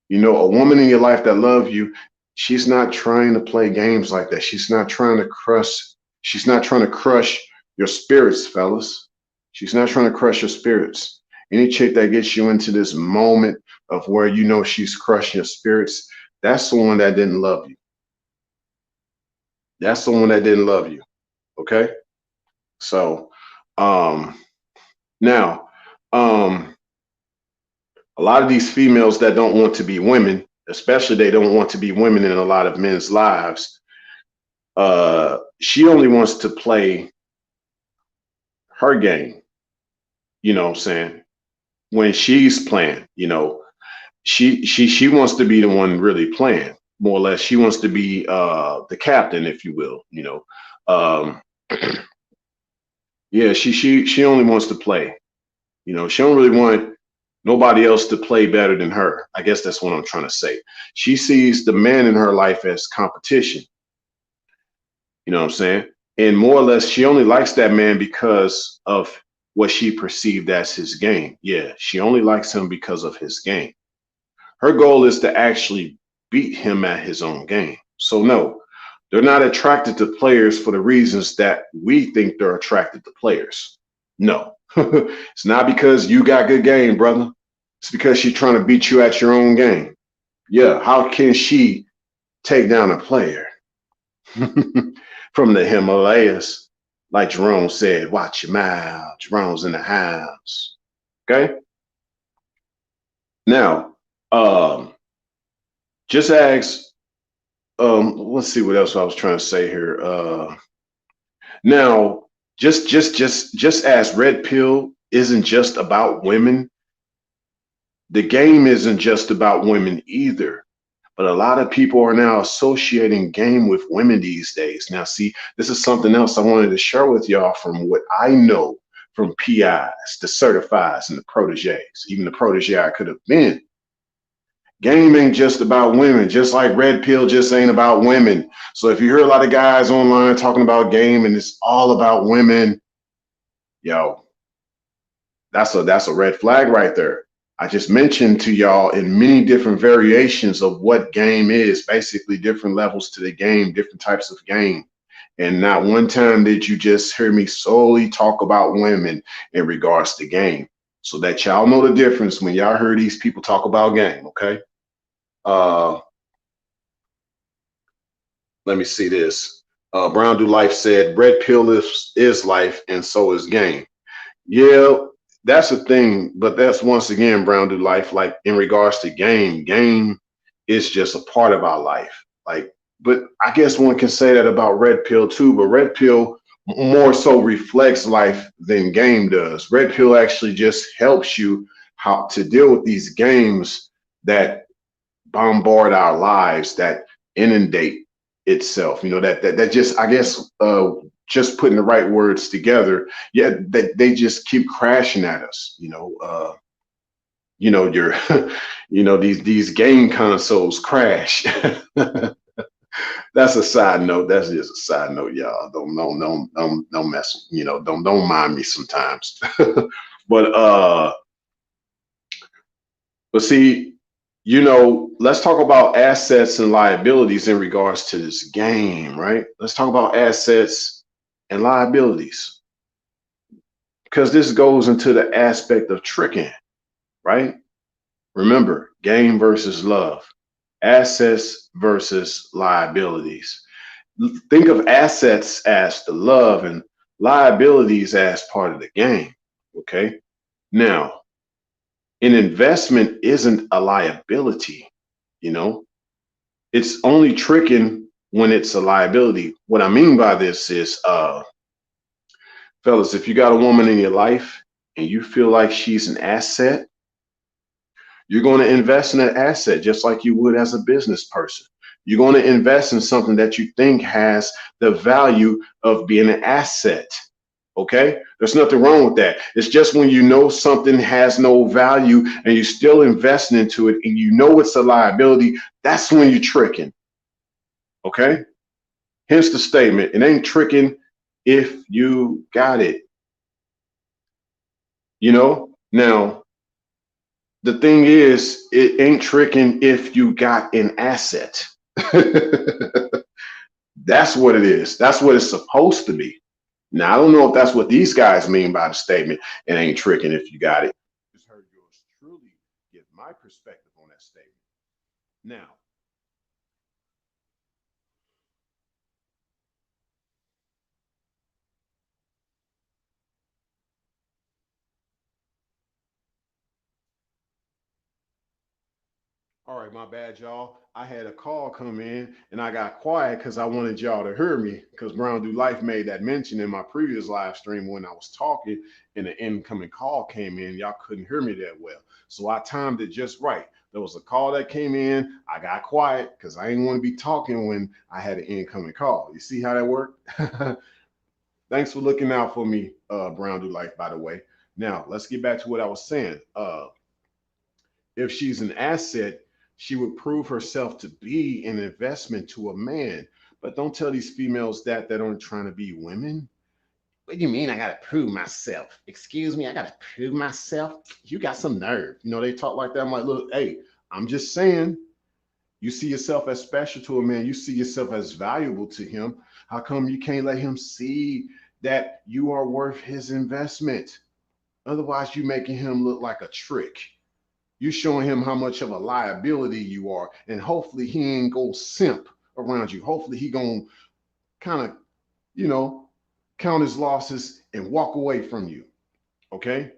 You know, a woman in your life that loves you, she's not trying to play games like that. She's not trying to crush. She's not trying to crush your spirits, fellas. She's not trying to crush your spirits. Any chick that gets you into this moment of where you know she's crushing your spirits, that's the one that didn't love you. That's the one that didn't love you. Okay. So, um, now, um, a lot of these females that don't want to be women, especially they don't want to be women in a lot of men's lives. She only wants to play her game. You know what I'm saying? When she's playing, you know, she wants to be the one really playing, more or less. She wants to be the captain, if you will. You know, um, yeah, she only wants to play. You know, she don't really want nobody else to play better than her. I guess that's what I'm trying to say. She sees the man in her life as competition. You know what I'm saying? And more or less, she only likes that man because of what she perceived as his game. Yeah, she only likes him because of his game. Her goal is to actually beat him at his own game. So, no, they're not attracted to players for the reasons that we think they're attracted to players. No, it's not because you got good game, brother. It's because she's trying to beat you at your own game. Yeah, how can she take down a player from the Himalayas? Like Jerome said, watch your mouth. Jerome's in the house. Okay. Now, just ask. Let's see what else I was trying to say here. Now, just as Red Pill isn't just about women, the game isn't just about women either. But a lot of people are now associating game with women these days. Now, see, this is something else I wanted to share with y'all from what I know from PIs, the certifieds, and the proteges, even the protege I could have been. Game ain't just about women, just like Red Pill just ain't about women. So if you hear a lot of guys online talking about game and it's all about women, yo, that's a red flag right there. I just mentioned to y'all in many different variations of what game is, basically different levels to the game, different types of game. And not one time did you just hear me solely talk about women in regards to game. So that y'all know the difference when y'all hear these people talk about game, okay? Uh, Let me see this. Brown Do Life said, Red Pill is life and so is game. Yeah, that's the thing. But that's once again, Brown do life. Like in regards to game is just a part of our life. Like, but I guess one can say that about red pill too. But red pill more so reflects life than game does. Red pill actually just helps you how to deal with these games that bombard our lives, that inundate itself. You know, that just, I guess, just putting the right words together, yeah, that they just keep crashing at us. You know, your, you know, these game consoles crash. That's a side note. That's just a side note, y'all. Don't mess. You know, don't mind me sometimes. but But see, you know, let's talk about assets and liabilities in regards to this game, right? Let's talk about assets and liabilities because this goes into the aspect of tricking, right? Remember, game versus love, assets versus liabilities. Think of assets as the love and liabilities as part of the game, okay? Now, an investment isn't a liability, you know, it's only tricking when it's a liability. What I mean by this is, fellas, if you got a woman in your life and you feel like she's an asset, you're going to invest in that asset just like you would as a business person. You're going to invest in something that you think has the value of being an asset. Okay? There's nothing wrong with that. It's just when you know something has no value and you're still investing into it and you know it's a liability, that's when you're tricking. Okay? Hence the statement, it ain't tricking if you got it. You know? Now, the thing is, it ain't tricking if you got an asset. That's what it is. That's what it's supposed to be. Now, I don't know if that's what these guys mean by the statement, it ain't tricking if you got it. Just heard yours truly give my perspective on that statement. Now, all right, my bad, y'all. I had a call come in and I got quiet because I wanted y'all to hear me because Brown Do Life made that mention in my previous live stream when I was talking and the incoming call came in. Y'all couldn't hear me that well. So I timed it just right. There was a call that came in. I got quiet because I didn't want to be talking when I had an incoming call. You see how that worked? Thanks for looking out for me, Brown Do Life, by the way. Now, let's get back to what I was saying. If she's an asset, she would prove herself to be an investment to a man. But don't tell these females that aren't trying to be women. What do you mean I gotta prove myself? Excuse me, I gotta prove myself? You got some nerve. You know, they talk like that. I'm like, look, hey, I'm just saying, you see yourself as special to a man, you see yourself as valuable to him. How come you can't let him see that you are worth his investment? Otherwise, you making him look like a trick. You showing him how much of a liability you are, and hopefully he ain't gonna simp around you. Hopefully he gonna kind of, you know, count his losses and walk away from you. Okay.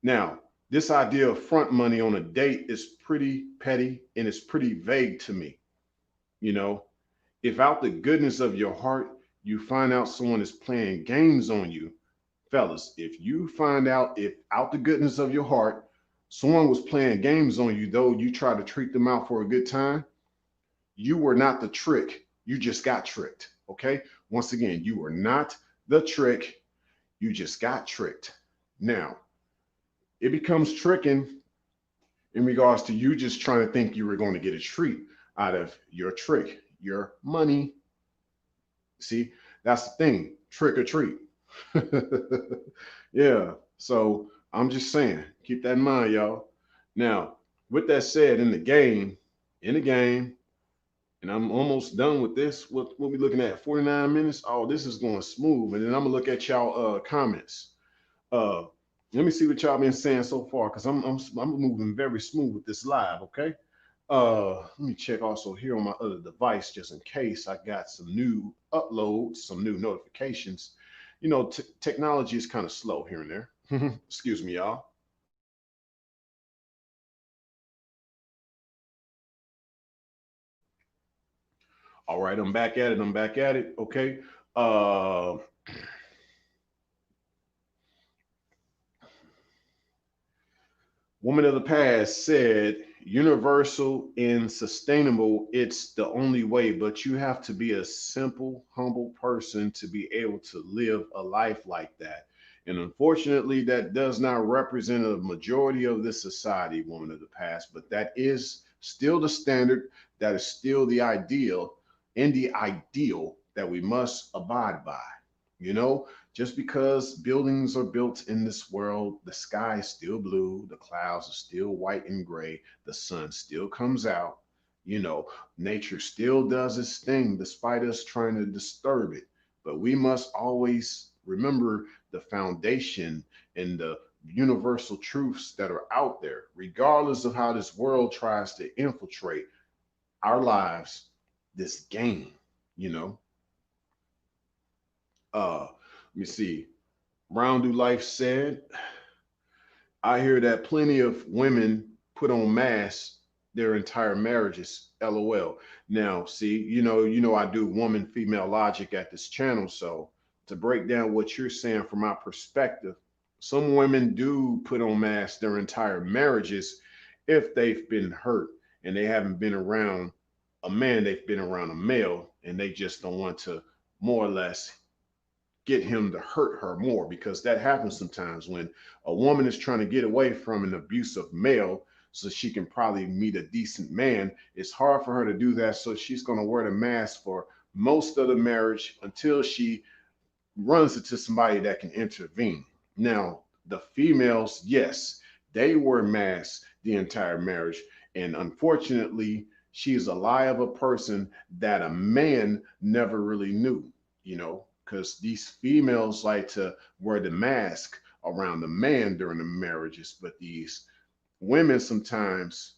Now, this idea of front money on a date is pretty petty and it's pretty vague to me. You know, if out the goodness of your heart you find out someone is playing games on you, fellas, if you find out if out the goodness of your heart someone was playing games on you, though you try to treat them out for a good time, you were not the trick. You just got tricked. Okay. Once again, you were not the trick. You just got tricked. Now, it becomes tricking in regards to you just trying to think you were going to get a treat out of your trick, your money. See, that's the thing, trick or treat. Yeah. So I'm just saying, keep that in mind, y'all. Now, with that said, in the game, and I'm almost done with this. What we looking at? 49 minutes. Oh, this is going smooth. And then I'm gonna look at y'all comments. Uh, Let me see what y'all been saying so far, because I'm moving very smooth with this live. Okay. Let me check also here on my other device just in case I got some new uploads, some new notifications. You know, technology is kind of slow here and there. Excuse me, y'all. All right, I'm back at it. I'm back at it. Okay. Uh, Woman of the Past said, universal and sustainable, it's the only way, but you have to be a simple, humble person to be able to live a life like that. And unfortunately, that does not represent a majority of this society, Woman of the Past, but that is still the standard, that is still the ideal, and the ideal that we must abide by. You know, just because buildings are built in this world, the sky is still blue, the clouds are still white and gray, the sun still comes out. You know, nature still does its thing despite us trying to disturb it. But we must always remember the foundation and the universal truths that are out there, regardless of how this world tries to infiltrate our lives, this game, you know. Let me see. Round Do Life said, I hear that plenty of women put on masks their entire marriages. LOL. Now, see, I do woman female logic at this channel. So to break down what you're saying from my perspective, some women do put on masks their entire marriages if they've been hurt and they haven't been around a man, they've been around a male, and they just don't want to more or less get him to hurt her more, because that happens sometimes when a woman is trying to get away from an abusive male so she can probably meet a decent man. It's hard for her to do that, so she's going to wear the mask for most of the marriage until she runs into somebody that can intervene. Now, the females, yes, they wear masks the entire marriage, and unfortunately, she's a lie of a person that a man never really knew, because these females like to wear the mask around the man during the marriages, but these women sometimes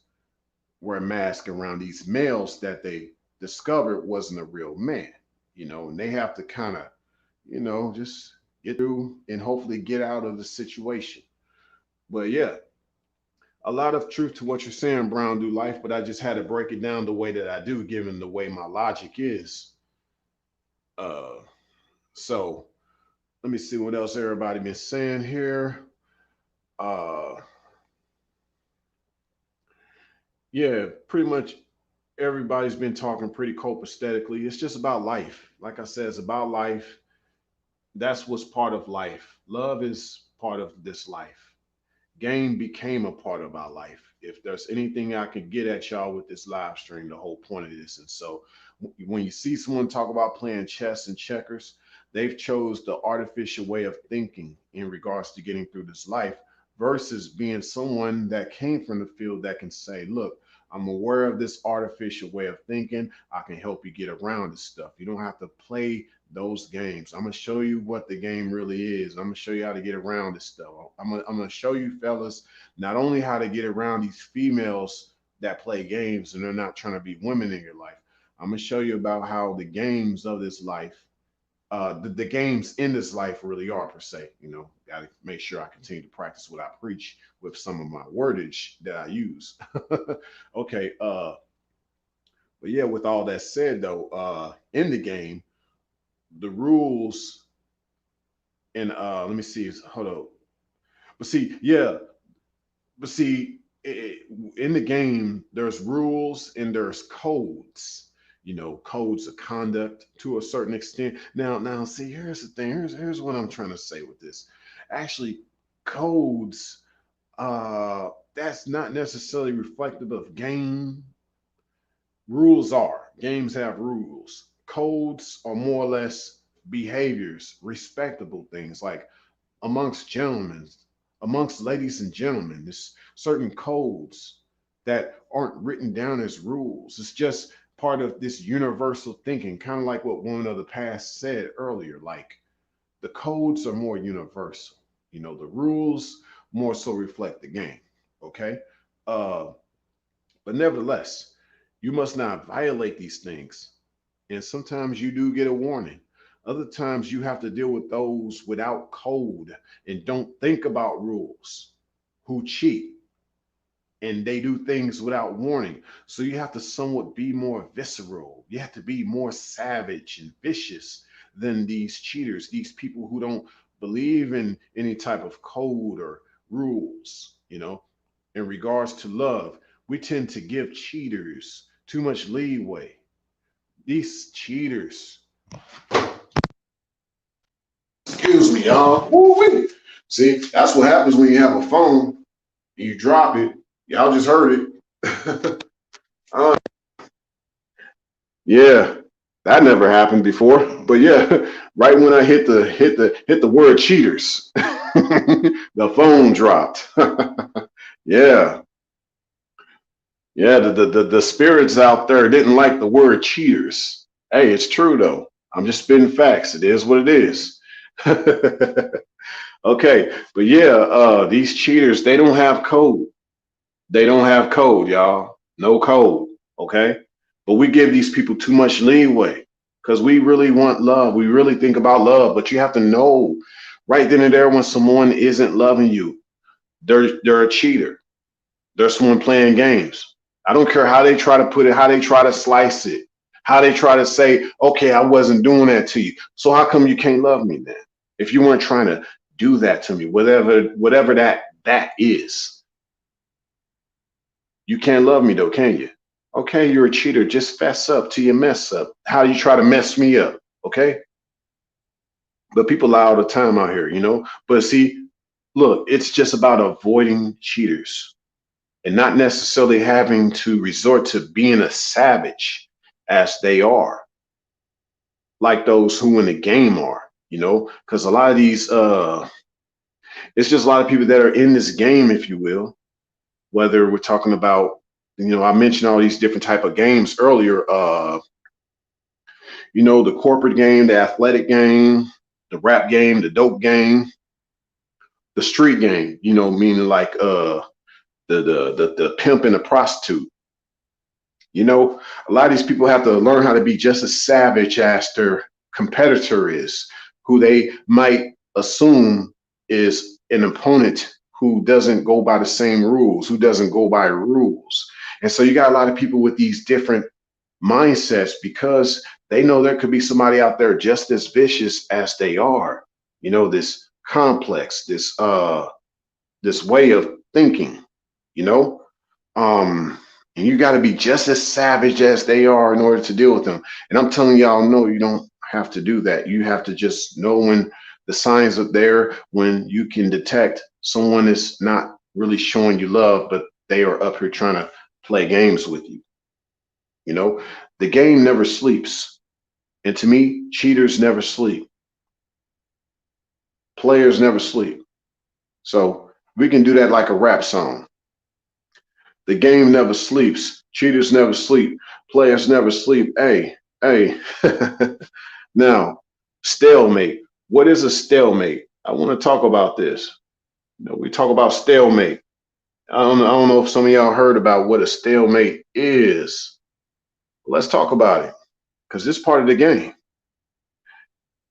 wear a mask around these males that they discovered wasn't a real man, and they have to kind of, just get through and hopefully get out of the situation. But yeah, a lot of truth to what you're saying, Brown Do Life, but I just had to break it down the way that I do, given the way my logic is. Uh, so let me see what else everybody been saying here. Uh, yeah, pretty much everybody's been talking pretty copacetically. It's just about life. Like I said, it's about life. That's what's part of life. Love is part of this life. Game became a part of our life. If there's anything I can get at y'all with this live stream, the whole point of this. And so when you see someone talk about playing chess and checkers, they've chose the artificial way of thinking in regards to getting through this life versus being someone that came from the field that can say, look, I'm aware of this artificial way of thinking. I can help you get around this stuff. You don't have to play those games. I'm gonna show you what the game really is. I'm gonna show you how to get around this stuff. I'm gonna show you fellas not only how to get around these females that play games and they're not trying to be women in your life. I'm gonna show you about how the games of this life, the games in this life really are per se. Got to make sure I continue to practice what I preach with some of my wordage that I use. Okay, but yeah, with all that said though, in the game, the rules and let me see, hold up. But see, yeah, but see, in the game, there's rules and there's codes. Codes of conduct to a certain extent. Now, see, here's the thing. Here's what I'm trying to say with this. Actually, codes, that's not necessarily reflective of game. Rules are. Games have rules. Codes are more or less behaviors, respectable things like amongst gentlemen, amongst ladies and gentlemen. There's certain codes that aren't written down as rules. It's just part of this universal thinking, kind of like what Woman of the Past said earlier. Like the codes are more universal. The rules more so reflect the game. Okay. Uh, but nevertheless, you must not violate these things. And sometimes you do get a warning. Other times you have to deal with those without code and don't think about rules, who cheat and they do things without warning. So you have to somewhat be more visceral. You have to be more savage and vicious than these cheaters, these people who don't believe in any type of code or rules. In regards to love, we tend to give cheaters too much leeway. These cheaters, excuse me, y'all. Woo-wee. See, that's what happens when you have a phone and you drop it. Y'all just heard it. uh, yeah, that never happened before. But yeah, right when I hit the word cheaters, the phone dropped. Yeah, yeah. The spirits out there didn't like the word cheaters. Hey, it's true though. I'm just spitting facts. It is what it is. Okay, but yeah, these cheaters, they don't have code. They don't have code, y'all. No code. Okay. But we give these people too much leeway because we really want love. We really think about love, but you have to know right then and there when someone isn't loving you, they're a cheater. They're someone playing games. I don't care how they try to put it, how they try to slice it, how they try to say, okay, I wasn't doing that to you. So how come you can't love me then? If you weren't trying to do that to me, whatever that is, you can't love me though, can you? Okay, you're a cheater. Just fess up to your mess up. How you try to mess me up, okay? But people lie all the time out here. But see, look, it's just about avoiding cheaters and not necessarily having to resort to being a savage as they are, like those who in the game are. Because a lot of these, it's just a lot of people that are in this game, if you will, whether we're talking about, I mentioned all these different type of games earlier. The corporate game, the athletic game, the rap game, the dope game, the street game. Meaning like the pimp and the prostitute. A lot of these people have to learn how to be just as savage as their competitor is, who they might assume is an opponent who doesn't go by the same rules, who doesn't go by rules. And so you got a lot of people with these different mindsets because they know there could be somebody out there just as vicious as they are. This complex, this way of thinking, you know. And you got to be just as savage as they are in order to deal with them. And I'm telling y'all, no, you don't have to do that. You have to just know when the signs are there, when you can detect someone is not really showing you love, but they are up here trying to play games with you. The game never sleeps. And to me, cheaters never sleep. Players never sleep. So we can do that like a rap song. The game never sleeps. Cheaters never sleep. Players never sleep. Hey, hey. Now, stalemate. What is a stalemate? I want to talk about this. We talk about stalemate. I don't know if some of y'all heard about what a stalemate is. Let's talk about it because it's part of the game.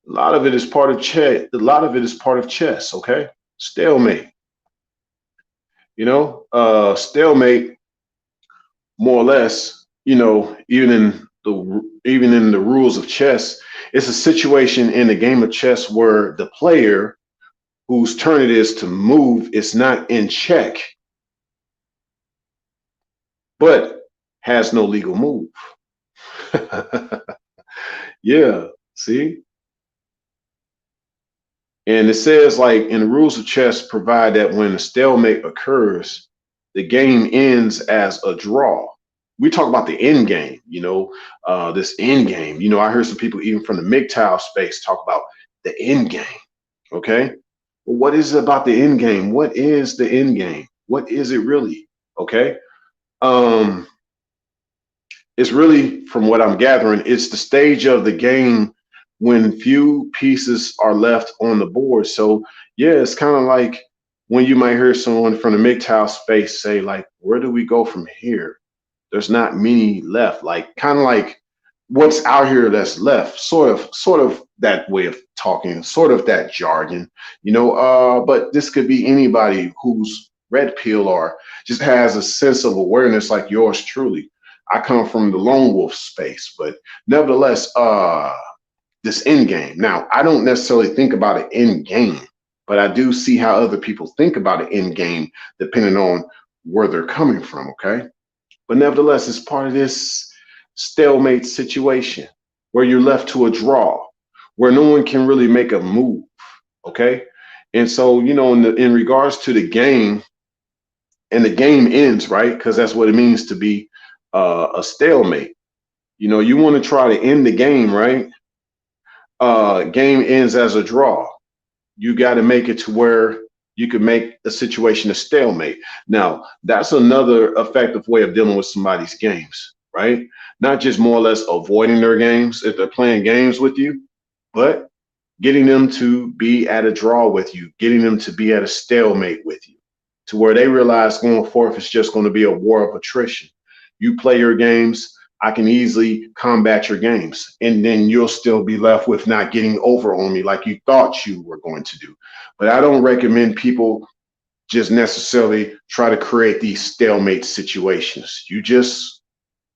A lot of it is part of chess. A lot of it is part of chess. Okay, stalemate. Stalemate, more or less. Even in the rules of chess, it's a situation in the game of chess where the player whose turn it is to move is not in check, but has no legal move. Yeah, see? And it says, like, in the rules of chess, provide that when a stalemate occurs, the game ends as a draw. We talk about the end game, this end game. I heard some people, even from the MGTOW space, talk about the end game. Okay. Well, what is it about the end game? What is the end game? What is it really? Okay. It's really, from what I'm gathering, it's the stage of the game when few pieces are left on the board. So yeah, it's kind of like when you might hear someone from the MGTOW space say, like, where do we go from here? There's not many left. Like, kind of like what's out here that's left, sort of that way of talking, sort of that jargon, but this could be anybody who's red pill or just has a sense of awareness like yours truly. I come from the lone wolf space, but nevertheless, this end game. Now, I don't necessarily think about an end game, but I do see how other people think about an end game depending on where they're coming from, okay? But nevertheless, it's part of this stalemate situation where you're left to a draw, where no one can really make a move. Okay. And so, in regards to the game, and the game ends, right? Because that's what it means to be a stalemate. You want to try to end the game, right? Game ends as a draw. You got to make it to where you can make a situation a stalemate. Now, that's another effective way of dealing with somebody's games, right? Not just more or less avoiding their games if they're playing games with you, but getting them to be at a draw with you, getting them to be at a stalemate with you, to where they realize going forth it's just going to be a war of attrition. You play your games, I can easily combat your games. And then you'll still be left with not getting over on me like you thought you were going to do. But I don't recommend people just necessarily try to create these stalemate situations. You just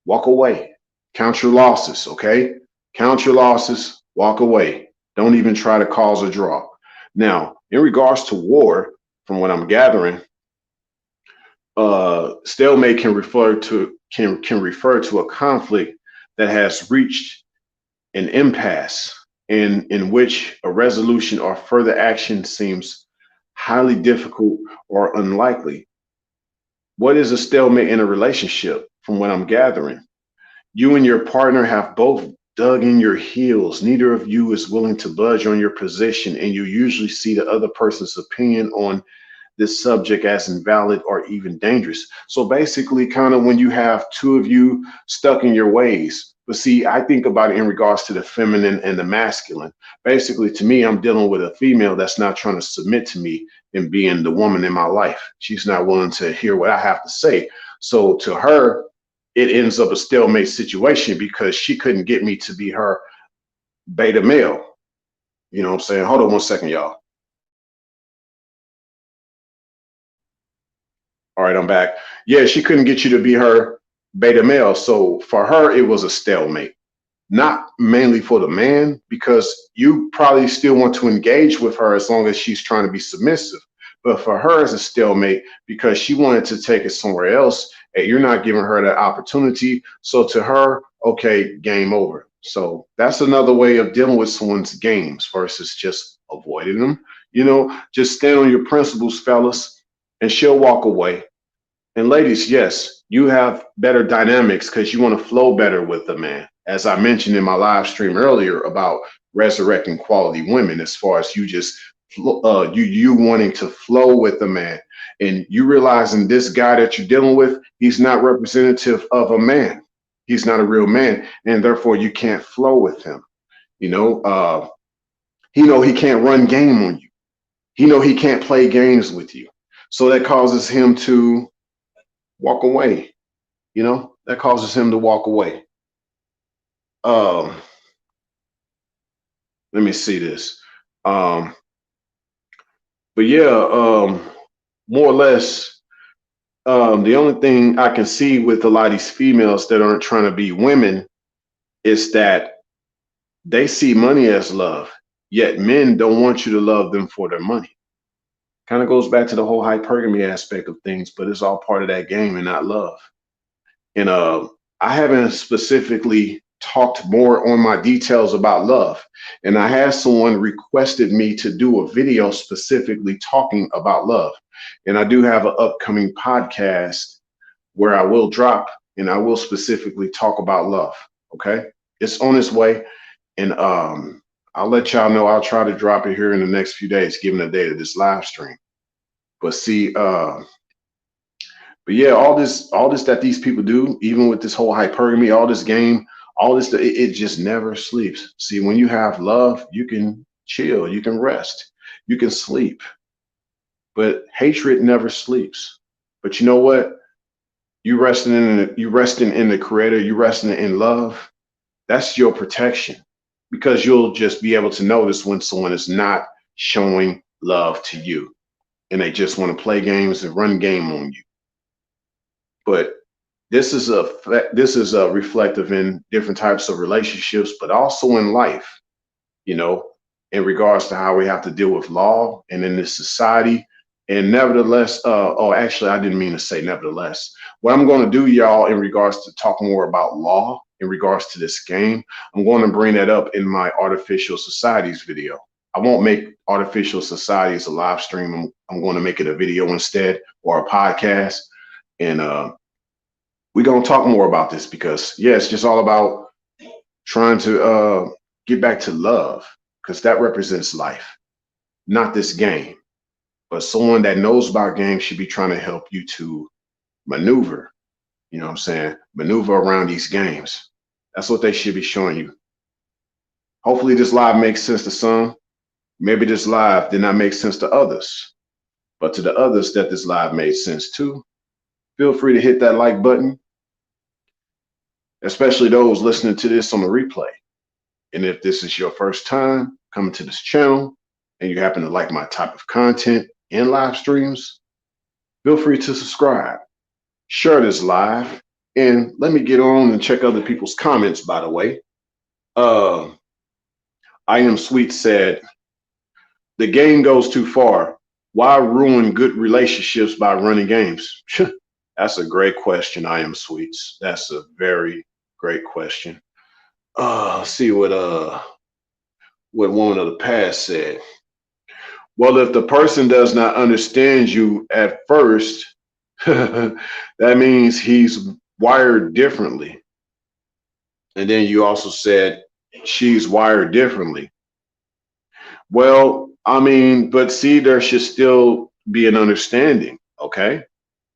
walk away, count your losses, okay? Count your losses, walk away. Don't even try to cause a draw. Now, in regards to war, from what I'm gathering, stalemate can refer to a conflict that has reached an impasse, in which a resolution or further action seems highly difficult or unlikely. What is a stalemate in a relationship? From what I'm gathering, you and your partner have both dug in your heels. Neither of you is willing to budge on your position, and you usually see the other person's opinion on this subject as invalid or even dangerous. So basically, kind of when you have two of you stuck in your ways. But see, I think about it in regards to the feminine and the masculine. Basically, to me, I'm dealing with a female that's not trying to submit to me and being the woman in my life. She's not willing to hear what I have to say. So to her, it ends up a stalemate situation because she couldn't get me to be her beta male. You know what I'm saying? Hold on one second, y'all. All right, I'm back. Yeah, she couldn't get you to be her beta male. So for her, it was a stalemate. Not mainly for the man, because you probably still want to engage with her as long as she's trying to be submissive. But for her, it's a stalemate because she wanted to take it somewhere else. And you're not giving her that opportunity. So to her, okay, game over. So that's another way of dealing with someone's games versus just avoiding them. Just stand on your principles, fellas, and she'll walk away. And ladies, yes, you have better dynamics because you want to flow better with the man. As I mentioned in my live stream earlier about resurrecting quality women, as far as you just you wanting to flow with the man, and you realizing this guy that you're dealing with, he's not representative of a man. He's not a real man, and therefore you can't flow with him. You know, he can't run game on you. He can't play games with you. So that causes him to walk away. That causes him to walk away. Um, Let me see this. Um, but yeah, more or less, the only thing I can see with a lot of these females that aren't trying to be women is that they see money as love, yet men don't want you to love them for their money. Kind of goes back to the whole hypergamy aspect of things, but it's all part of that game and not love. And I haven't specifically talked more on my details about love. And I had someone requested me to do a video specifically talking about love. And I do have an upcoming podcast where I will drop and I will specifically talk about love. Okay. It's on its way. And I'll let y'all know. I'll try to drop it here in the next few days, given the date of this live stream. But see, but yeah, all this that these people do, even with this whole hypergamy, all this game, all this, it just never sleeps. See, when you have love, you can chill, you can rest, you can sleep. But hatred never sleeps. But you know what? You resting in the Creator, you resting in love. That's your protection, because you'll just be able to notice when someone is not showing love to you and they just want to play games and run game on you. But this is a reflective in different types of relationships, but also in life, you know, in regards to how we have to deal with law and in this society. And nevertheless, oh, actually, I didn't mean to say nevertheless. What I'm going to do, y'all, in regards to talk more about law, in regards to this game, I'm going to bring that up in my artificial societies video. I won't make artificial societies a live stream. I'm going to make it a video instead, or a podcast. And we're going to talk more about this because, yeah, it's just all about trying to get back to love, because that represents life, not this game. But someone that knows about games should be trying to help you to maneuver, you know what I'm saying? Maneuver around these games. That's what they should be showing you. Hopefully this live makes sense to some. Maybe this live did not make sense to others. But to the others that this live made sense to, feel free to hit that like button, especially those listening to this on the replay. And if this is your first time coming to this channel and you happen to like my type of content and live streams, feel free to subscribe, share this live, and let me get on and check other people's comments, by the way. I Am Sweet said, the game goes too far. Why ruin good relationships by running games? That's a great question, I Am Sweets. That's a very great question. See what Woman of the Past said. Well, if the person does not understand you at first, that means he's wired differently. And then you also said she's wired differently. Well, I mean, but see, there should still be an understanding, okay?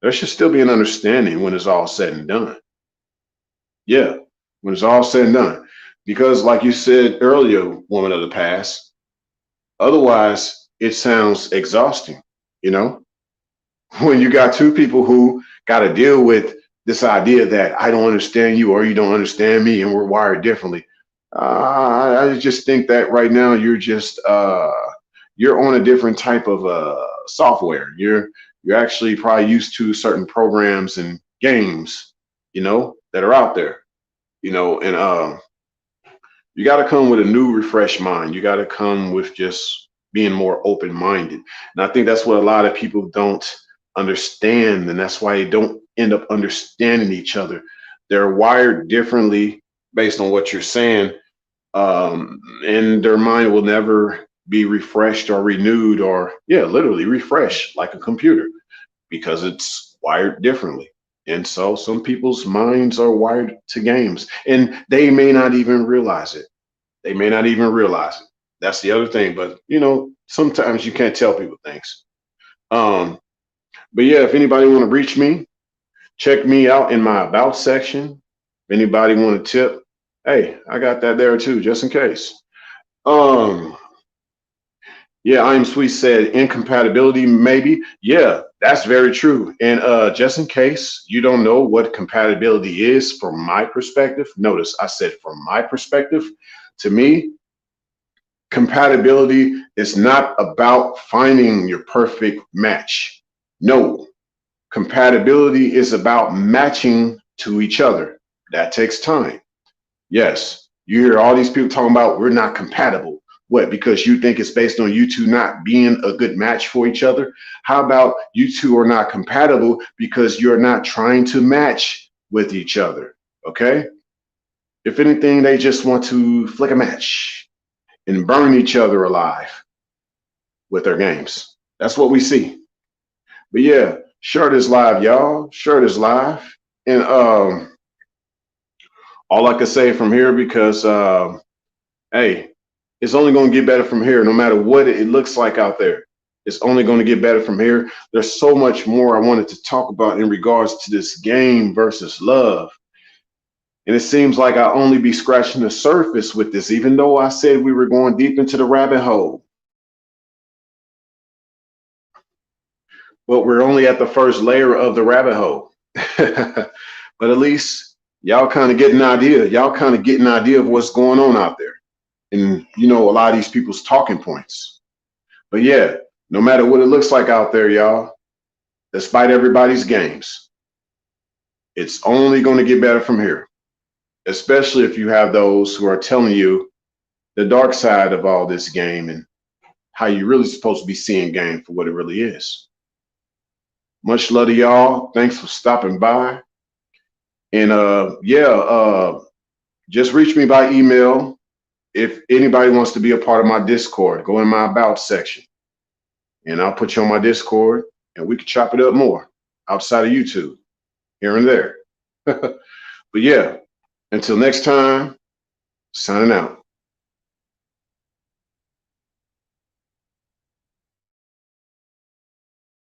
There should still be an understanding when it's all said and done. Yeah, when it's all said and done. Because like you said earlier, Woman of the Past, otherwise it sounds exhausting, you know? When you got two people who got to deal with this idea that I don't understand you or you don't understand me and we're wired differently. I just think that right now you're just you're on a different type of software. You're actually probably used to certain programs and games, you know, that are out there, you know, and you got to come with a new, refreshed mind. You got to come with just being more open-minded, and I think that's what a lot of people don't understand, and that's why they don't end up understanding each other. They're wired differently based on what you're saying, and their mind will never be refreshed or renewed or, yeah, literally refreshed like a computer because it's wired differently. And so some people's minds are wired to games and they may not even realize it. They may not even realize it. That's the other thing. But, you know, sometimes you can't tell people things. Um, but yeah, if anybody want to reach me, check me out in my about section. If anybody want to tip, hey, I got that there too, just in case. Yeah, I Am Sweet said incompatibility, maybe. Yeah, that's very true. And just in case you don't know what compatibility is from my perspective, notice I said from my perspective, to me, compatibility is not about finding your perfect match. No, compatibility is about matching to each other. That takes time. Yes, you hear all these people talking about we're not compatible. What? Because you think it's based on you two not being a good match for each other? How about you two are not compatible because you're not trying to match with each other? Okay? If anything, they just want to flick a match and burn each other alive with their games. That's what we see. But yeah, share this live, y'all. Share this live. And all I can say from here, because hey, it's only going to get better from here, no matter what it looks like out there. It's only going to get better from here. There's so much more I wanted to talk about in regards to this game versus love. And it seems like I'll only be scratching the surface with this, even though I said we were going deep into the rabbit hole. But we're only at the first layer of the rabbit hole. But at least y'all kind of get an idea. Y'all kind of get an idea of what's going on out there. And, you know, a lot of these people's talking points. But yeah, no matter what it looks like out there, y'all, despite everybody's games, it's only going to get better from here, especially if you have those who are telling you the dark side of all this game and how you're really supposed to be seeing game for what it really is. Much love to y'all. Thanks for stopping by. And just reach me by email. If anybody wants to be a part of my Discord, go in my about section and I'll put you on my Discord and we can chop it up more outside of YouTube, here and there. But yeah, until next time, signing out.